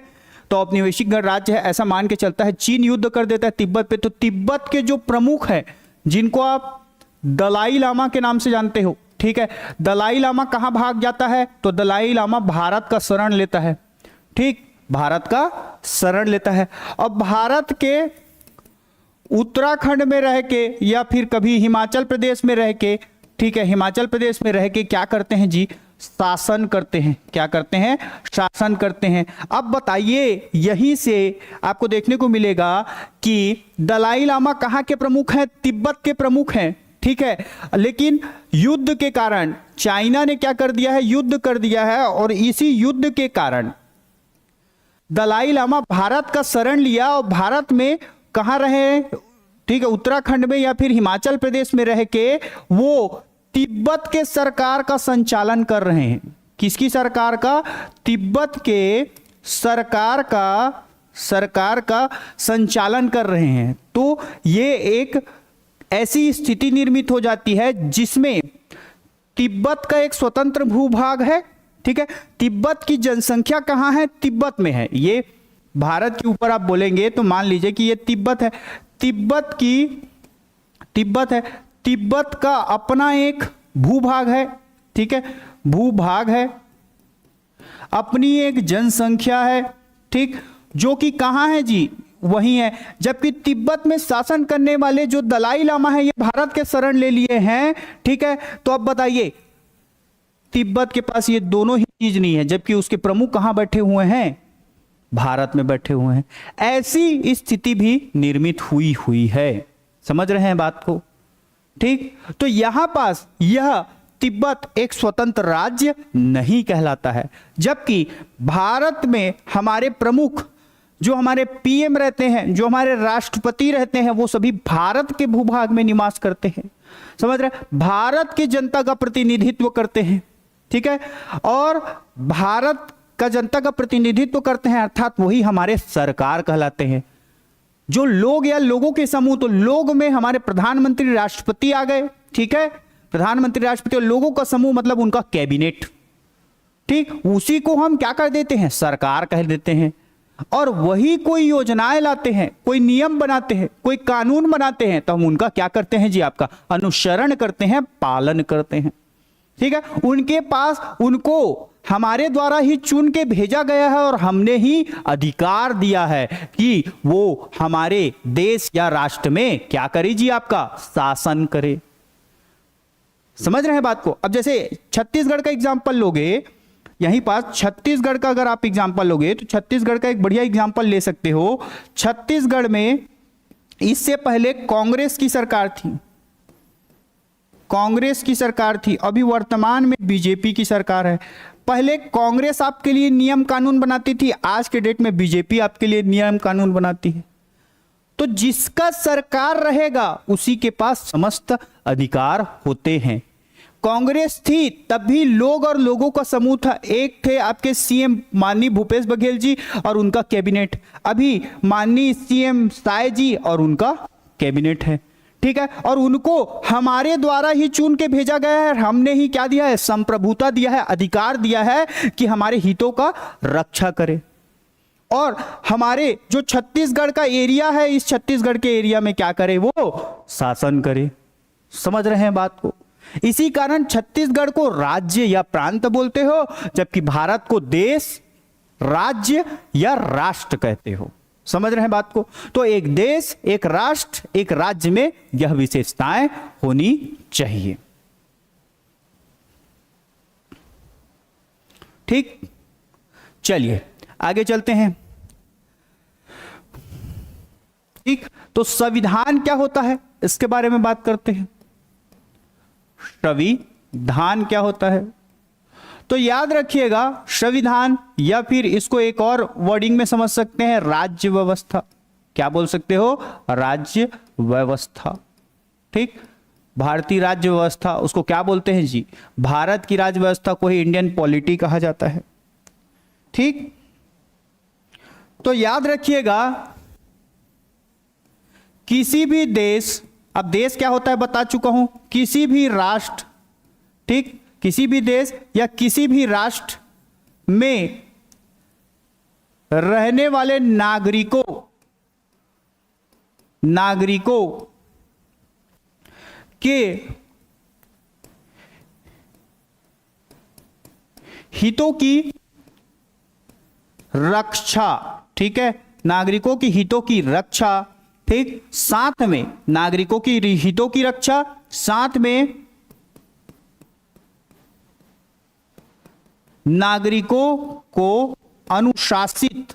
तो औपनिवेशिक गणराज्य है ऐसा मान के चलता है। चीन युद्ध कर देता है तिब्बत पे। तो तिब्बत के जो प्रमुख है, जिनको आप दलाई लामा के नाम से जानते हो, ठीक है। दलाई लामा कहां भाग जाता है? तो दलाई लामा भारत का शरण लेता है, ठीक। भारत का शरण लेता है। अब भारत के उत्तराखंड में रह के या फिर कभी हिमाचल प्रदेश में रह के, ठीक है, हिमाचल प्रदेश में रह के क्या करते हैं जी? शासन करते हैं। क्या करते हैं? शासन करते हैं। अब बताइए, यहीं से आपको देखने को मिलेगा कि दलाई लामा कहां के प्रमुख हैं? तिब्बत के प्रमुख हैं, ठीक है। लेकिन युद्ध के कारण चाइना ने क्या कर दिया है? युद्ध कर दिया है। और इसी युद्ध के कारण दलाई लामा भारत का शरण लिया और भारत में कहां रहे? ठीक है, उत्तराखंड में या फिर हिमाचल प्रदेश में रह के वो तिब्बत के सरकार का संचालन कर रहे हैं। किसकी सरकार का? तिब्बत के सरकार का संचालन कर रहे हैं। तो ये एक ऐसी स्थिति निर्मित हो जाती है जिसमें तिब्बत का एक स्वतंत्र भूभाग है, ठीक है। तिब्बत की जनसंख्या कहां है? तिब्बत में है। ये भारत के ऊपर आप बोलेंगे तो मान लीजिए कि ये तिब्बत है। तिब्बत का अपना एक भूभाग है, ठीक है, भूभाग है, अपनी एक जनसंख्या है, ठीक, जो कि कहां है जी? वही है। जबकि तिब्बत में शासन करने वाले जो दलाई लामा है, ये भारत के शरण ले लिए हैं, ठीक है। तो अब बताइए, तिब्बत के पास ये दोनों ही चीज नहीं है, जबकि उसके प्रमुख कहां बैठे हुए हैं? भारत में बैठे हुए हैं। ऐसी स्थिति भी निर्मित हुई है। समझ रहे हैं बात को, ठीक। तो यहां पास यह तिब्बत एक स्वतंत्र राज्य नहीं कहलाता है, जबकि भारत में हमारे प्रमुख जो हमारे पीएम रहते हैं, जो हमारे राष्ट्रपति रहते हैं, वो सभी भारत के भूभाग में निवास करते हैं। समझ रहे? भारत की जनता का प्रतिनिधित्व करते हैं, ठीक है। और भारत का जनता का प्रतिनिधित्व करते हैं, अर्थात वही हमारे सरकार कहलाते हैं। जो लोग या लोगों के समूह, तो लोग में हमारे प्रधानमंत्री राष्ट्रपति आ गए, ठीक है। प्रधानमंत्री राष्ट्रपति और लोगों का समूह मतलब उनका कैबिनेट, ठीक। उसी को हम क्या कर देते हैं? सरकार कह देते हैं। और वही कोई योजनाएं लाते हैं, कोई नियम बनाते हैं, कोई कानून बनाते हैं, तो हम उनका क्या करते हैं जी? आपका अनुसरण करते हैं, पालन करते हैं, ठीक है। उनके पास उनको हमारे द्वारा ही चुन के भेजा गया है और हमने ही अधिकार दिया है कि वो हमारे देश या राष्ट्र में क्या करे जी? आपका शासन करे। समझ रहे हैं बात को? अब जैसे छत्तीसगढ़ का एग्जांपल लोगे, यहीं पास छत्तीसगढ़ का अगर आप एग्जांपल लोगे तो छत्तीसगढ़ का एक बढ़िया एग्जांपल ले सकते हो। छत्तीसगढ़ में इससे पहले कांग्रेस की सरकार थी, अभी वर्तमान में बीजेपी की सरकार है। पहले कांग्रेस आपके लिए नियम कानून बनाती थी, आज के डेट में बीजेपी आपके लिए नियम कानून बनाती है। तो जिसका सरकार रहेगा उसी के पास समस्त अधिकार होते हैं। कांग्रेस थी तब भी लोग और लोगों का समूह था। एक थे आपके सीएम माननीय भूपेश बघेल जी और उनका कैबिनेट, अभी माननीय सीएम साय जी और उनका कैबिनेट है, ठीक है। और उनको हमारे द्वारा ही चुन के भेजा गया है, हमने ही क्या दिया है, संप्रभुता दिया है, अधिकार दिया है कि हमारे हितों का रक्षा करे। और हमारे जो छत्तीसगढ़ का एरिया है, इस छत्तीसगढ़ के एरिया में क्या करे, वो शासन करे। समझ रहे हैं बात को? इसी कारण छत्तीसगढ़ को राज्य या प्रांत बोलते हो, जबकि भारत को देश, राज्य या राष्ट्र कहते हो। समझ रहे हैं बात को? तो एक देश, एक राष्ट्र, एक राज्य में यह विशेषताएं होनी चाहिए। ठीक, चलिए आगे चलते हैं। ठीक, तो संविधान क्या होता है इसके बारे में बात करते हैं। संविधान क्या होता है? तो याद रखिएगा, संविधान या फिर इसको एक और वर्डिंग में समझ सकते हैं, राज्य व्यवस्था। क्या बोल सकते हो? राज्य व्यवस्था। ठीक, भारतीय राज्य व्यवस्था उसको क्या बोलते हैं जी? भारत की राज्य व्यवस्था को ही इंडियन पॉलिटी कहा जाता है। ठीक, तो याद रखिएगा, किसी भी देश, अब देश क्या होता है बता चुका हूं, किसी भी राष्ट्र, ठीक, किसी भी देश या किसी भी राष्ट्र में रहने वाले नागरिकों के हितों की रक्षा, ठीक है, नागरिकों की हितों की रक्षा, ठीक, साथ में नागरिकों की हितों की रक्षा, साथ में नागरिकों को अनुशासित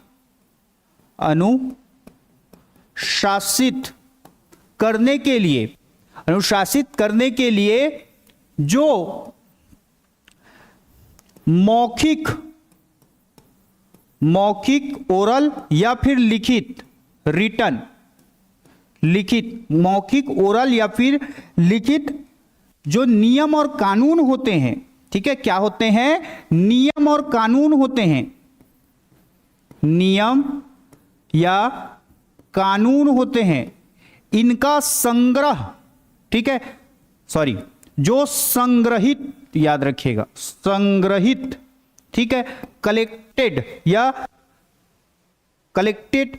करने के लिए जो मौखिक, ओरल या फिर लिखित, रिटन, लिखित, मौखिक, ओरल या फिर लिखित जो नियम और कानून होते हैं, ठीक है, क्या होते हैं? नियम और कानून होते हैं, नियम या कानून होते हैं, इनका संग्रह, ठीक है, सॉरी, जो संग्रहित, याद रखिएगा, संग्रहित, ठीक है, कलेक्टेड या कलेक्टेड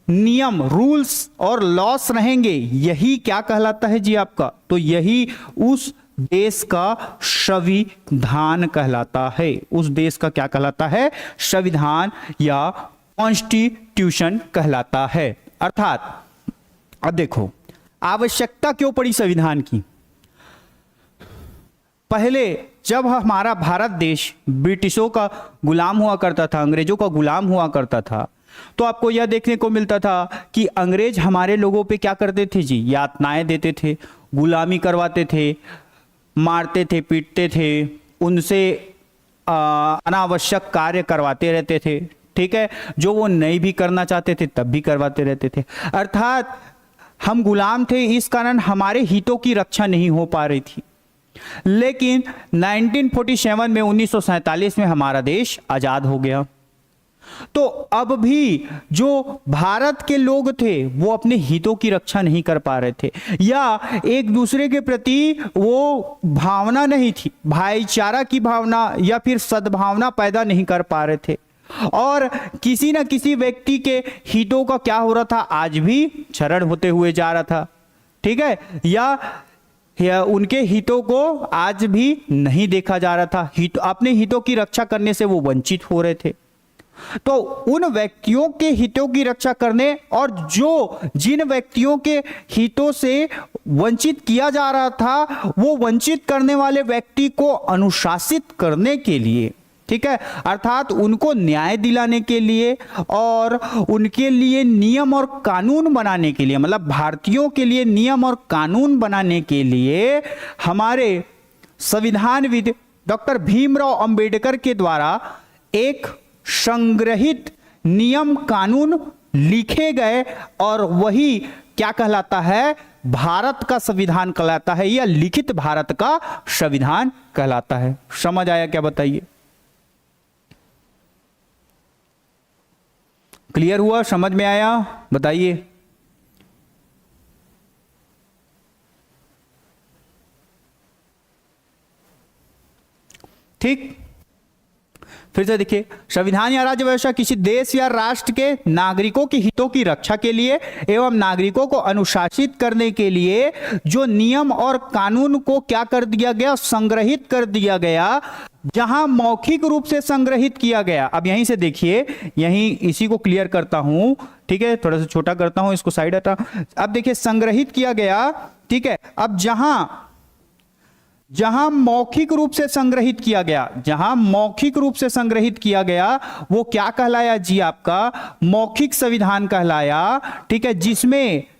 नियम, रूल्स और लॉस रहेंगे, यही क्या कहलाता है जी आपका? तो यही उस देश का संविधान कहलाता है। उस देश का क्या कहलाता है? संविधान या कॉन्स्टिट्यूशन कहलाता है। अर्थात अब देखो, आवश्यकता क्यों पड़ी संविधान की? पहले जब हमारा भारत देश ब्रिटिशों का गुलाम हुआ करता था, अंग्रेजों का गुलाम हुआ करता था, तो आपको यह देखने को मिलता था कि अंग्रेज हमारे लोगों पे क्या करते थे जी? यातनाएं देते थे, गुलामी करवाते थे, मारते थे, पीटते थे, उनसे अनावश्यक कार्य करवाते रहते थे, ठीक है, जो वो नहीं भी करना चाहते थे तब भी करवाते रहते थे। अर्थात हम गुलाम थे, इस कारण हमारे हितों की रक्षा नहीं हो पा रही थी। लेकिन 1947 में, 1947 में हमारा देश आजाद हो गया, तो अब भी जो भारत के लोग थे वो अपने हितों की रक्षा नहीं कर पा रहे थे, या एक दूसरे के प्रति वो भावना नहीं थी, भाईचारा की भावना या फिर सद्भावना पैदा नहीं कर पा रहे थे, और किसी न किसी व्यक्ति के हितों का क्या हो रहा था? आज भी क्षरण होते हुए जा रहा था, ठीक है, या उनके हितों को आज भी नहीं देखा जा रहा था, अपने हितों की रक्षा करने से वो वंचित हो रहे थे। तो उन व्यक्तियों के हितों की रक्षा करने, और जिन व्यक्तियों के हितों से वंचित किया जा रहा था, वो वंचित करने वाले व्यक्ति को अनुशासित करने के लिए, ठीक है, अर्थात उनको न्याय दिलाने के लिए और उनके लिए नियम और कानून बनाने के लिए, मतलब भारतीयों के लिए नियम और कानून बनाने के लिए हमारे संविधानविद डॉक्टर भीमराव अंबेडकर के द्वारा एक संग्रहित नियम कानून लिखे गए, और वही क्या कहलाता है? भारत का संविधान कहलाता है या लिखित भारत का संविधान कहलाता है। समझ आया क्या, बताइए। क्लियर हुआ, समझ में आया, बताइए। ठीक, फिर से देखिए, संविधान या राज्य व्यवस्था किसी देश या राष्ट्र के नागरिकों के हितों की रक्षा के लिए एवं नागरिकों को अनुशासित करने के लिए जो नियम और कानून को क्या कर दिया गया, संग्रहित कर दिया गया, जहां मौखिक रूप से संग्रहित किया गया। अब यहीं से देखिए, यहीं इसी को क्लियर करता हूं, ठीक है, थोड़ा सा छोटा करता हूं, इसको साइड हटा। अब देखिए, संग्रहित किया गया, ठीक है। अब जहां मौखिक रूप से संग्रहित किया गया, जहां मौखिक रूप से संग्रहित किया गया, वो क्या कहलाया जी, आपका मौखिक संविधान कहलाया, ठीक है।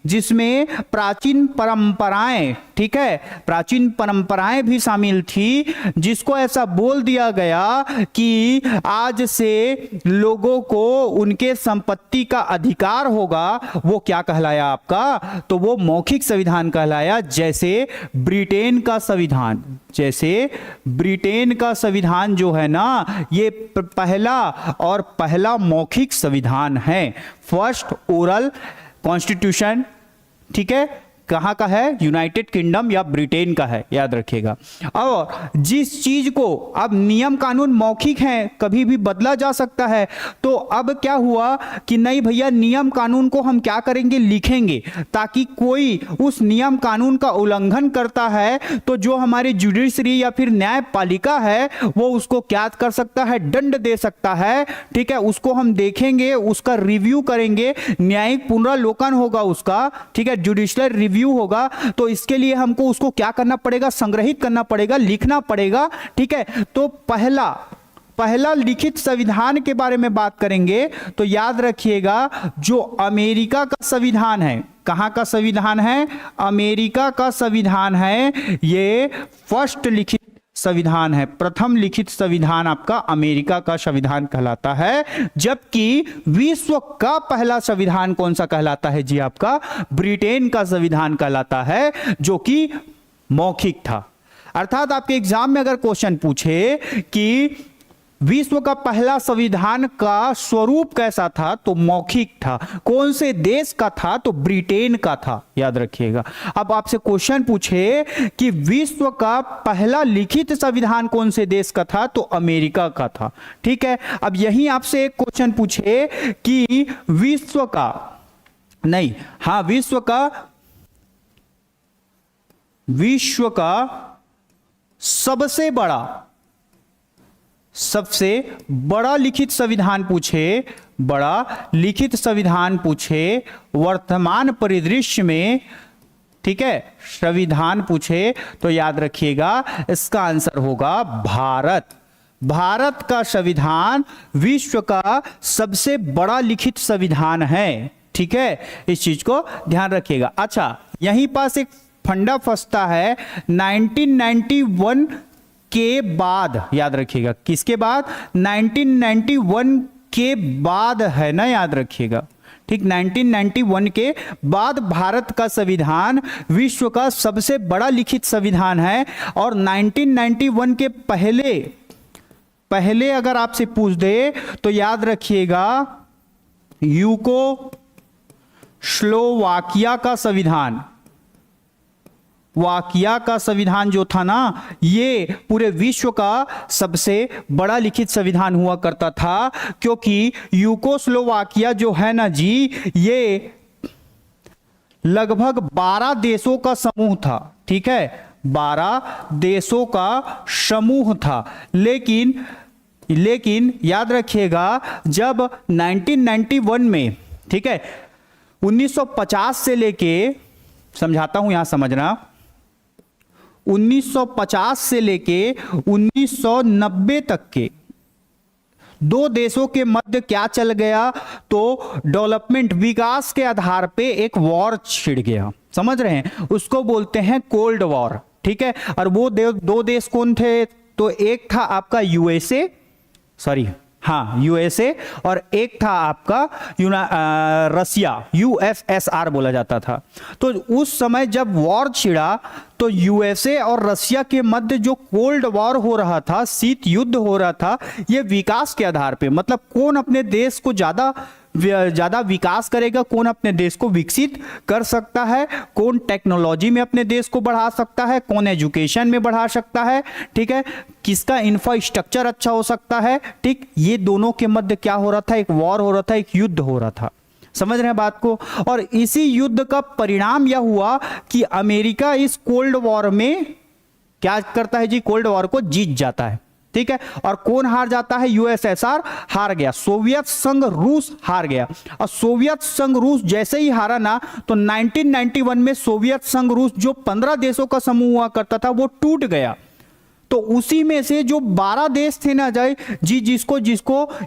जिसमें प्राचीन परंपराएं, ठीक है, प्राचीन परंपराएं भी शामिल थी, जिसको ऐसा बोल दिया गया कि आज से लोगों को उनके संपत्ति का अधिकार होगा। वो क्या कहलाया आपका, तो वो मौखिक संविधान कहलाया। जैसे ब्रिटेन का संविधान जो है ना, ये पहला मौखिक संविधान है, फर्स्ट ओरल कॉन्स्टिट्यूशन, ठीक है। कहां का है, यूनाइटेड किंगडम या ब्रिटेन का है, याद रखिएगा। और जिस चीज को, अब नियम कानून मौखिक हैं, कभी भी बदला जा सकता है, तो अब क्या हुआ कि नहीं भैया, नियम कानून को हम क्या करेंगे, लिखेंगे, ताकि कोई उस नियम कानून का उल्लंघन करता है तो जो हमारी जुडिशरी या फिर न्यायपालिका है वो उसको क्या कर सकता है, दंड दे सकता है, ठीक है। उसको हम देखेंगे, उसका रिव्यू करेंगे, न्यायिक पुनरावलोकन होगा उसका, ठीक है, जुडिशियल रिव्यू होगा। तो इसके लिए हमको उसको क्या करना पड़ेगा, संग्रहित करना पड़ेगा, लिखना पड़ेगा, ठीक है। तो पहला लिखित संविधान के बारे में बात करेंगे तो याद रखिएगा, जो अमेरिका का संविधान है, कहां का संविधान है, अमेरिका का संविधान है, ये फर्स्ट लिखित संविधान है, प्रथम लिखित संविधान आपका अमेरिका का संविधान कहलाता है। जबकि विश्व का पहला संविधान कौन सा कहलाता है जी, आपका ब्रिटेन का संविधान कहलाता है, जो कि मौखिक था। अर्थात आपके एग्जाम में अगर क्वेश्चन पूछे कि विश्व का पहला संविधान का स्वरूप कैसा था, तो मौखिक था। कौन से देश का था, तो ब्रिटेन का था, याद रखिएगा। अब आपसे क्वेश्चन पूछे कि विश्व का पहला लिखित संविधान कौन से देश का था, तो अमेरिका का था, ठीक है। अब यही आपसे एक क्वेश्चन पूछे कि विश्व का सबसे बड़ा लिखित संविधान पूछे, वर्तमान परिदृश्य में, ठीक है, संविधान पूछे, तो याद रखिएगा इसका आंसर होगा भारत का संविधान विश्व का सबसे बड़ा लिखित संविधान है, ठीक है। इस चीज को ध्यान रखिएगा। अच्छा, यहीं पास एक फंडा फंसता है, 1991 के बाद, याद रखिएगा, किसके बाद, 1991 के बाद है ना, याद रखिएगा, ठीक। 1991 के बाद भारत का संविधान विश्व का सबसे बड़ा लिखित संविधान है। और 1991 के पहले अगर आपसे पूछ दे तो याद रखिएगा, यूगोस्लोवाकिया का संविधान जो था ना, ये पूरे विश्व का सबसे बड़ा लिखित संविधान हुआ करता था, क्योंकि यूगोस्लोवाकिया जो है ना जी, ये लगभग 12 देशों का समूह था, ठीक है, 12 देशों का समूह था। लेकिन याद रखिएगा, जब 1991 में, ठीक है, 1950 से लेके, समझाता हूं यहां समझना, 1950 से लेके 1990 तक के दो देशों के मध्य क्या चल गया, तो डेवलपमेंट, विकास के आधार पे एक वॉर छिड़ गया, समझ रहे हैं, उसको बोलते हैं कोल्ड वॉर, ठीक है। और वो दो देश कौन थे, तो एक था आपका यूएसए, हाँ यूएसए, और एक था आपका रसिया, यूएसएसआर बोला जाता था। तो उस समय जब वॉर छिड़ा तो यूएसए और रसिया के मध्य जो कोल्ड वॉर हो रहा था, शीत युद्ध हो रहा था, ये विकास के आधार पे, मतलब कौन अपने देश को ज्यादा विकास करेगा, कौन अपने देश को विकसित कर सकता है, कौन टेक्नोलॉजी में अपने देश को बढ़ा सकता है, कौन एजुकेशन में बढ़ा सकता है, ठीक है, किसका इंफ्रास्ट्रक्चर अच्छा हो सकता है, ठीक, ये दोनों के मध्य क्या हो रहा था, एक वॉर हो रहा था, एक युद्ध हो रहा था। समझ रहे हैं बात को। और इसी युद्ध का परिणाम यह हुआ कि अमेरिका इस कोल्ड वॉर में क्या करता है जी, कोल्ड वॉर को जीत जाता है, ठीक है। और कौन हार जाता है, यूएसएसआर हार गया, सोवियत संघ रूस हार गया। और सोवियत संघ रूस जैसे ही हारा ना, तो 1991 में सोवियत संघ रूस जो 15 देशों का समूह हुआ करता था वो टूट गया। तो उसी में से जो 12 देश थे ना जाए जी, जिसको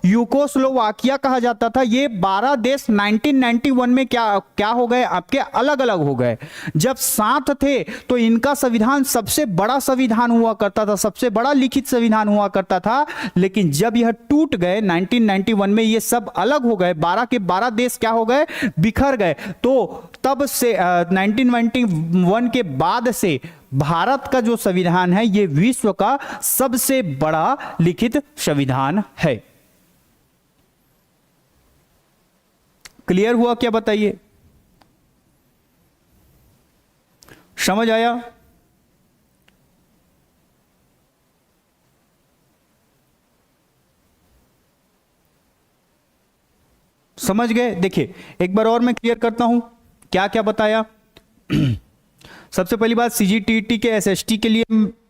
यूगोस्लोवाकिया कहा जाता था, ये 12 देश 1991 में क्या हो गए, आपके अलग अलग हो गए। जब साथ थे तो इनका संविधान सबसे बड़ा संविधान हुआ करता था, सबसे बड़ा लिखित संविधान हुआ करता था। लेकिन जब यह टूट गए 1991 में, ये सब अलग हो गए, 12 के 12 देश क्या हो गए, बिखर गए। तो तब से 1991 के बाद से भारत का जो संविधान है ये विश्व का सबसे बड़ा लिखित संविधान है। क्लियर हुआ क्या, बताइए, समझ आया? समझ गए? देखिए एक बार और मैं क्लियर करता हूं क्या क्या बताया। सबसे पहली बात, सीजीटीटी के एसएसटी के लिए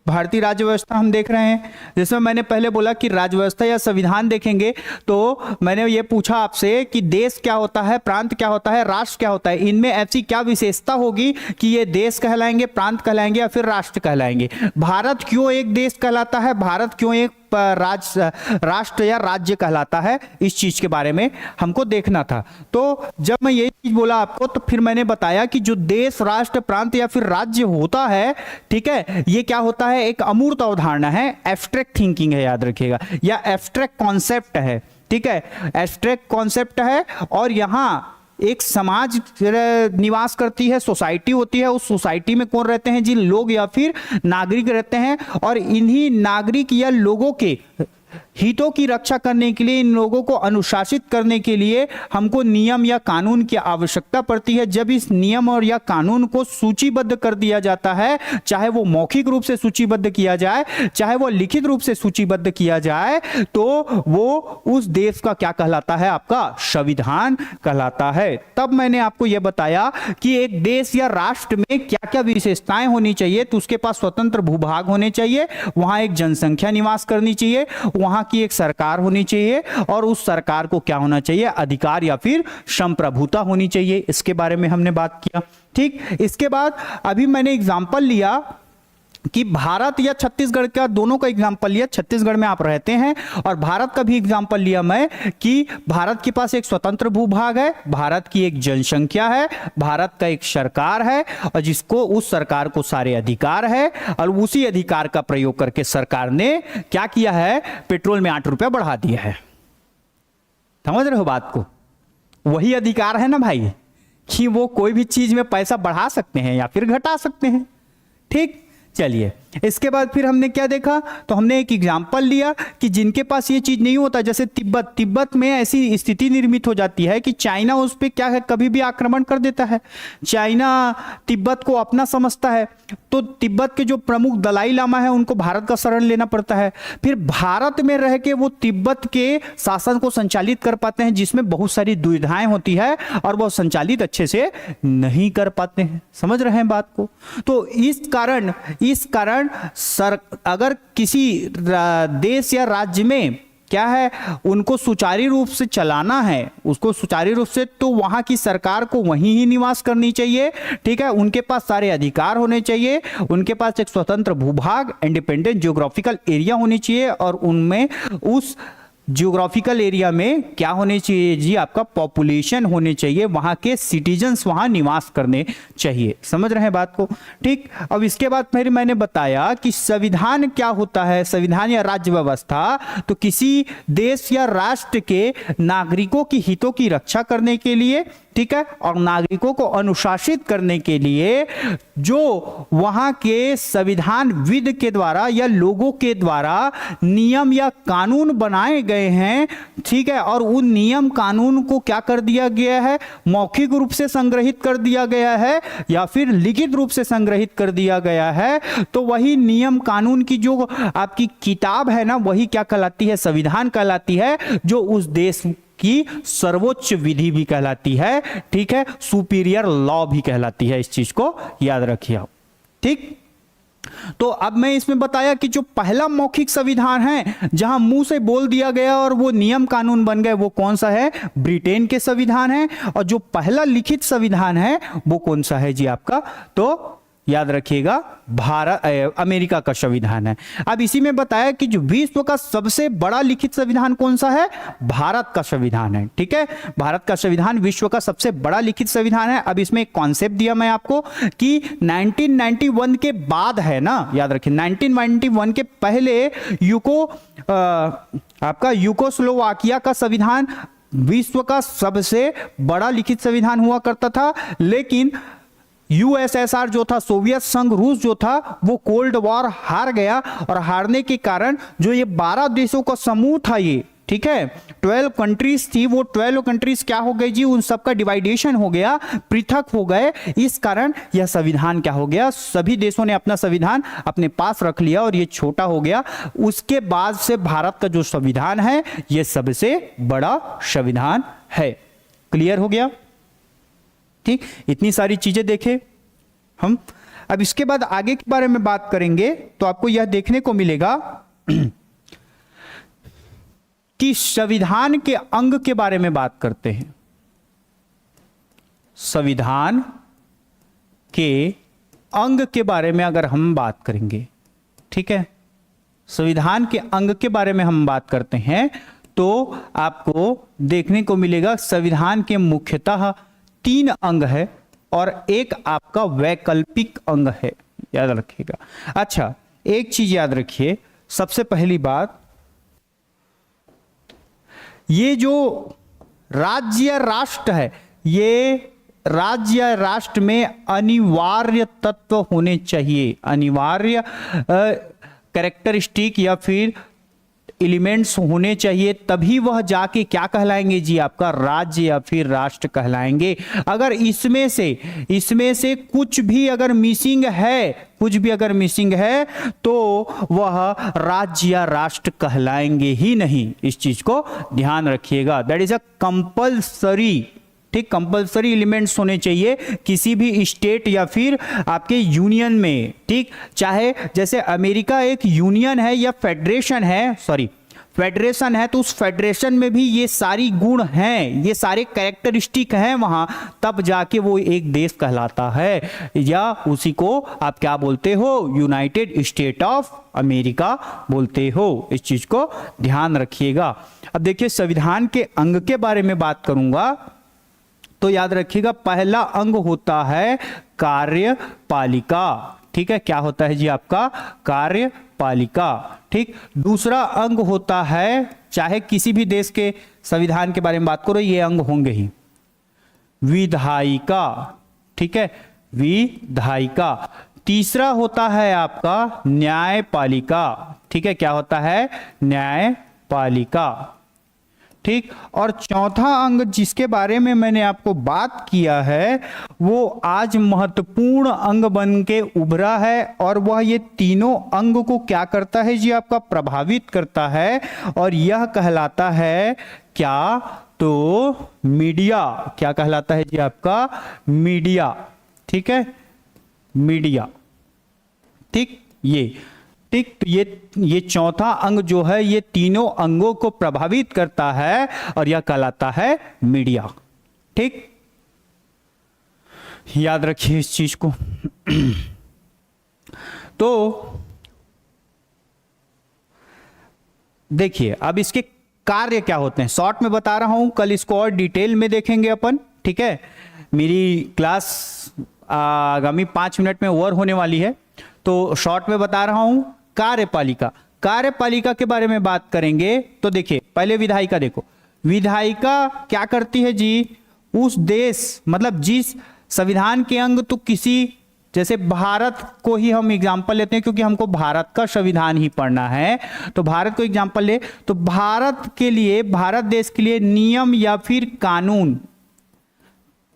भारतीय राज्य व्यवस्था हम देख रहे हैं, जिसमें मैंने पहले बोला कि राज्य व्यवस्था या संविधान देखेंगे तो मैंने ये पूछा आपसे कि देश क्या होता है, प्रांत क्या होता है, राष्ट्र क्या होता है, इनमें ऐसी क्या विशेषता होगी कि ये देश कहलाएंगे, प्रांत कहलाएंगे या फिर राष्ट्र कहलाएंगे। भारत क्यों एक देश कहलाता है, भारत क्यों एक राष्ट्र या राज्य कहलाता है, इस चीज के बारे में हमको देखना था। तो जब मैं ये चीज बोला आपको तो फिर मैंने बताया कि जो देश, राष्ट्र, प्रांत या फिर राज्य होता है, ठीक है, ये क्या होता है, एक अमूर्त अवधारणा है, एब्स्ट्रैक्ट थिंकिंग है, याद रखिएगा, या एब्स्ट्रैक्ट कॉन्सेप्ट है, ठीक है, एब्स्ट्रैक्ट कॉन्सेप्ट है। और यहां एक समाज निवास करती है, सोसाइटी होती है, उस सोसाइटी में कौन रहते हैं जी, लोग या फिर नागरिक रहते हैं। और इन्हीं नागरिक या लोगों के हितों की रक्षा करने के लिए, इन लोगों को अनुशासित करने के लिए हमको नियम या कानून की आवश्यकता पड़ती है। जब इस नियम और या कानून को सूचीबद्ध कर दिया जाता है, चाहे वो मौखिक रूप से सूचीबद्ध किया जाए, चाहे वो लिखित रूप से सूचीबद्ध किया जाए, तो वो उस देश का क्या कहलाता है, आपका संविधान कहलाता है। तब मैंने आपको यह बताया कि एक देश या राष्ट्र में क्या क्या विशेषताएं होनी चाहिए। तो उसके पास स्वतंत्र भूभाग होने चाहिए, वहां एक जनसंख्या निवास करनी चाहिए, वहां की एक सरकार होनी चाहिए, और उस सरकार को क्या होना चाहिए, अधिकार या फिर संप्रभुता होनी चाहिए। इसके बारे में हमने बात किया, ठीक। इसके बाद अभी मैंने एग्जांपल लिया कि भारत या छत्तीसगढ़ का, दोनों का एग्जांपल लिया, छत्तीसगढ़ में आप रहते हैं, और भारत का भी एग्जांपल लिया मैं कि भारत के पास एक स्वतंत्र भूभाग है, भारत की एक जनसंख्या है, भारत का एक सरकार है, और जिसको, उस सरकार को सारे अधिकार है, और उसी अधिकार का प्रयोग करके सरकार ने क्या किया है, पेट्रोल में 8 रुपया बढ़ा दिया है। समझ रहे हो बात को? वही अधिकार है ना भाई कि वो कोई भी चीज में पैसा बढ़ा सकते हैं या फिर घटा सकते हैं, ठीक। चलिए इसके बाद फिर हमने क्या देखा, तो हमने एक एग्जाम्पल लिया कि जिनके पास ये चीज नहीं होता, जैसे तिब्बत में ऐसी स्थिति निर्मित हो जाती है कि चाइना उस पर क्या है, कभी भी आक्रमण कर देता है। चाइना तिब्बत को अपना समझता है, तो तिब्बत के जो प्रमुख दलाई लामा है उनको भारत का शरण लेना पड़ता है। फिर भारत में रह के वो तिब्बत के शासन को संचालित कर पाते हैं, जिसमें बहुत सारी दुविधाएं होती है और वो संचालित अच्छे से नहीं कर पाते हैं। समझ रहे हैं बात को? तो इस कारण अगर किसी देश या राज्य में क्या है, उनको सुचारू रूप से चलाना है, उसको सुचारू रूप से, तो वहां की सरकार को वहीं ही निवास करनी चाहिए, ठीक है। उनके पास सारे अधिकार होने चाहिए, उनके पास एक स्वतंत्र भूभाग, इंडिपेंडेंट ज्योग्राफिकल एरिया होनी चाहिए, और उनमें उस जियोग्राफिकल एरिया में क्या होने चाहिए जी, आपका पॉपुलेशन होने चाहिए, वहां के सिटीजन्स वहां निवास करने चाहिए। समझ रहे हैं बात को? ठीक। अब इसके बाद फिर मैंने बताया कि संविधान क्या होता है। संविधान या राज्य व्यवस्था तो किसी देश या राष्ट्र के नागरिकों की हितों की रक्षा करने के लिए, ठीक है, और नागरिकों को अनुशासित करने के लिए जो वहां के संविधान विद के द्वारा या लोगों के द्वारा नियम या कानून बनाए गए हैं, ठीक है, और उन नियम कानून को क्या कर दिया गया है, मौखिक रूप से संग्रहित कर दिया गया है या फिर लिखित रूप से संग्रहित कर दिया गया है, तो वही नियम कानून की जो आपकी किताब है ना, वही क्या कहलाती है, संविधान कहलाती है, जो उस देश की सर्वोच्च विधि भी कहलाती है, ठीक है, सुपीरियर लॉ भी कहलाती है। इस चीज को याद रखिए आप। ठीक। तो अब मैं इसमें बताया कि जो पहला मौखिक संविधान है जहां मुंह से बोल दिया गया और वो नियम कानून बन गए, वो कौन सा है, ब्रिटेन के संविधान है। और जो पहला लिखित संविधान है वो कौन सा है जी आपका, तो याद रखिएगा अमेरिका का संविधान है। अब इसी में बताया कि जो विश्व का सबसे बड़ा लिखित संविधान कौन सा है, भारत का संविधान है। ठीक है, भारत का संविधान विश्व का सबसे बड़ा लिखित संविधान है। अब इसमें एक कॉन्सेप्ट दिया मैं आपको कि 1991 के बाद है ना, याद रखिए 1991 के पहले आपका यूगोस्लोवाकिया का संविधान विश्व का सबसे बड़ा लिखित संविधान हुआ करता था, लेकिन यूएसएसआर जो था, सोवियत संघ रूस जो था, वो कोल्ड वॉर हार गया और हारने के कारण जो ये 12 देशों का समूह था, ये ठीक है 12 कंट्रीज थी, वो 12 कंट्रीज क्या हो गई जी, उन सबका डिवाइडेशन हो गया, पृथक हो गए। इस कारण यह संविधान क्या हो गया, सभी देशों ने अपना संविधान अपने पास रख लिया और ये छोटा हो गया। उसके बाद से भारत का जो संविधान है ये सबसे बड़ा संविधान है। क्लियर हो गया? ठीक, इतनी सारी चीजें देखे हम। अब इसके बाद आगे के बारे में बात करेंगे तो आपको यह देखने को मिलेगा कि संविधान के अंग के बारे में बात करते हैं। संविधान के अंग के बारे में अगर हम बात करेंगे, ठीक है, संविधान के अंग के बारे में हम बात करते हैं तो आपको देखने को मिलेगा संविधान के मुख्यतः 3 अंग है और एक आपका वैकल्पिक अंग है, याद रखिएगा। अच्छा, एक चीज याद रखिए, सबसे पहली बात, ये जो राज्य राष्ट्र है, ये राज्य राष्ट्र में अनिवार्य तत्व होने चाहिए, अनिवार्य कैरेक्टरिस्टिक या फिर एलिमेंट्स होने चाहिए, तभी वह जाके क्या कहलाएंगे जी, आपका राज्य या फिर राष्ट्र कहलाएंगे। अगर इसमें से कुछ भी अगर मिसिंग है तो वह राज्य या राष्ट्र कहलाएंगे ही नहीं। इस चीज को ध्यान रखिएगा। दैट इज अ कंपल्सरी, ठीक, कंपल्सरी एलिमेंट्स होने चाहिए किसी भी स्टेट या फिर आपके यूनियन में। ठीक, चाहे जैसे अमेरिका एक यूनियन है या फेडरेशन है, फेडरेशन है, तो उस फेडरेशन में भी ये सारी गुण हैं, ये सारे कैरेक्टरिस्टिक हैं वहां, तब जाके वो एक देश कहलाता है, या उसी को आप क्या बोलते हो, यूनाइटेड स्टेट ऑफ अमेरिका बोलते हो। इस चीज को ध्यान रखिएगा। अब देखिए, संविधान के अंग के बारे में बात करूंगा तो याद रखिएगा, पहला अंग होता है कार्यपालिका। ठीक है, क्या होता है जी आपका, कार्यपालिका। ठीक, दूसरा अंग होता है, चाहे किसी भी देश के संविधान के बारे में बात करो, ये अंग होंगे ही, विधायिका। ठीक है, विधायिका। तीसरा होता है आपका न्यायपालिका। ठीक है, क्या होता है, न्यायपालिका। ठीक, और चौथा अंग जिसके बारे में मैंने आपको बात किया है वो आज महत्वपूर्ण अंग बन के उभरा है, और वह ये तीनों अंग को क्या करता है जी, आपका प्रभावित करता है, और यह कहलाता है क्या, तो मीडिया। क्या कहलाता है जी आपका, मीडिया। ठीक है, मीडिया। ठीक, ठीक, तो ये चौथा अंग जो है ये तीनों अंगों को प्रभावित करता है और यह कहलाता है मीडिया। ठीक, याद रखिए इस चीज को। तो देखिए, अब इसके कार्य क्या होते हैं शॉर्ट में बता रहा हूं, कल इसको और डिटेल में देखेंगे अपन, ठीक है। मेरी क्लास आगामी 5 मिनट में ओवर होने वाली है, तो शॉर्ट में बता रहा हूं। कार्यपालिका, कार्यपालिका के बारे में बात करेंगे तो देखिए पहले विधायिका देखो, विधायिका क्या करती है जी, उस देश मतलब जिस संविधान के अंग, तो किसी जैसे भारत को ही हम एग्जाम्पल लेते हैं क्योंकि हमको भारत का संविधान ही पढ़ना है, तो भारत को एग्जाम्पल ले, तो भारत के लिए, भारत देश के लिए नियम या फिर कानून,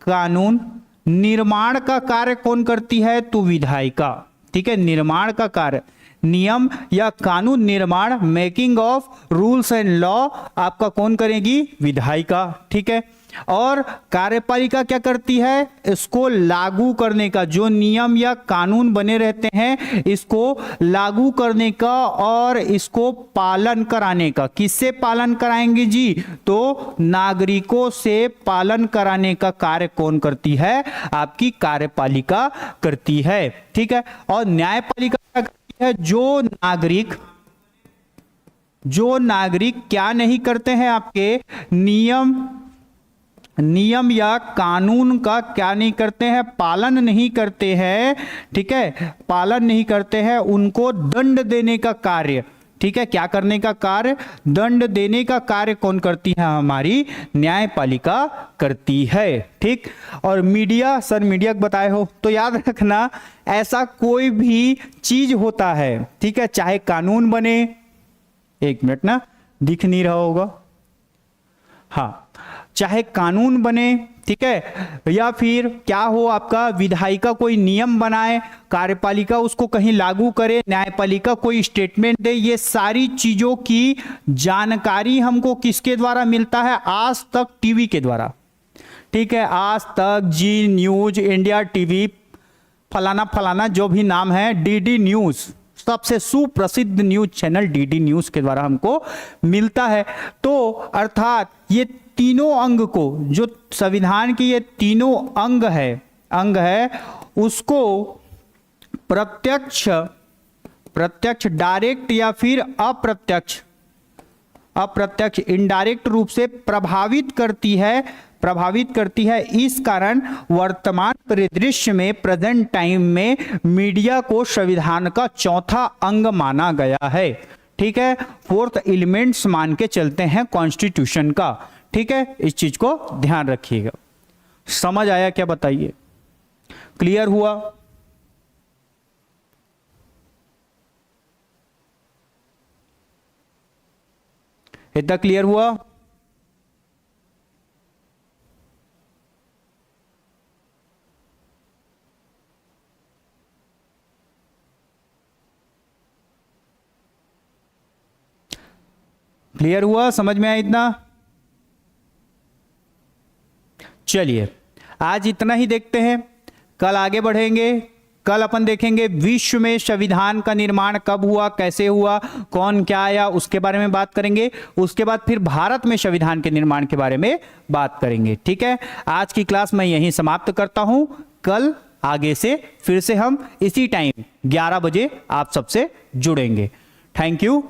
कानून निर्माण का कार्य कौन करती है, तो विधायिका, ठीक है। निर्माण का कार्य, नियम या कानून निर्माण, making of rules and law आपका कौन करेगी, विधायिका, ठीक है। और कार्यपालिका क्या करती है, इसको लागू करने का, जो नियम या कानून बने रहते हैं इसको लागू करने का और इसको पालन कराने का। किससे पालन कराएंगे जी, तो नागरिकों से पालन कराने का कार्य कौन करती है, आपकी कार्यपालिका करती है, ठीक है। और न्यायपालिका क्या करती है, जो नागरिक क्या नहीं करते हैं, आपके नियम या कानून का क्या नहीं करते हैं, पालन नहीं करते हैं, ठीक है, पालन नहीं करते हैं, उनको दंड देने का कार्य, ठीक है, क्या करने का कार्य, दंड देने का कार्य कौन करती है, हमारी न्यायपालिका करती है, ठीक। और मीडिया, सर मीडिया बताए हो तो याद रखना, ऐसा कोई भी चीज होता है, ठीक है, चाहे कानून बने, एक मिनट ना, दिख नहीं रहा होगा, हाँ, चाहे कानून बने, ठीक है, या फिर क्या हो आपका, विधायिका कोई नियम बनाए, कार्यपालिका उसको कहीं लागू करे, न्यायपालिका कोई स्टेटमेंट दे, ये सारी चीजों की जानकारी हमको किसके द्वारा मिलता है, आज तक टीवी के द्वारा, ठीक है। आज तक, जी न्यूज, इंडिया टीवी, फलाना फलाना जो भी नाम है, डीडी न्यूज, सबसे सुप्रसिद्ध न्यूज चैनल डीडी न्यूज के द्वारा हमको मिलता है। तो अर्थात ये तीनों अंग को, जो संविधान की ये तीनों अंग है उसको प्रत्यक्ष डायरेक्ट या फिर अप्रत्यक्ष इनडायरेक्ट रूप से प्रभावित करती है। इस कारण वर्तमान परिदृश्य में, प्रेजेंट टाइम में, मीडिया को संविधान का चौथा अंग माना गया है, ठीक है। फोर्थ एलिमेंट्स मान के चलते हैं कॉन्स्टिट्यूशन का, ठीक है, इस चीज को ध्यान रखिएगा। समझ आया क्या, बताइए, क्लियर हुआ? इतना क्लियर हुआ? क्लियर हुआ, समझ में आया इतना? चलिए आज इतना ही देखते हैं, कल आगे बढ़ेंगे। कल अपन देखेंगे विश्व में संविधान का निर्माण कब हुआ, कैसे हुआ, कौन क्या आया, उसके बारे में बात करेंगे। उसके बाद फिर भारत में संविधान के निर्माण के बारे में बात करेंगे, ठीक है। आज की क्लास मैं यहीं समाप्त करता हूं। कल आगे से फिर से हम इसी टाइम 11 बजे आप सबसे जुड़ेंगे। Thank you.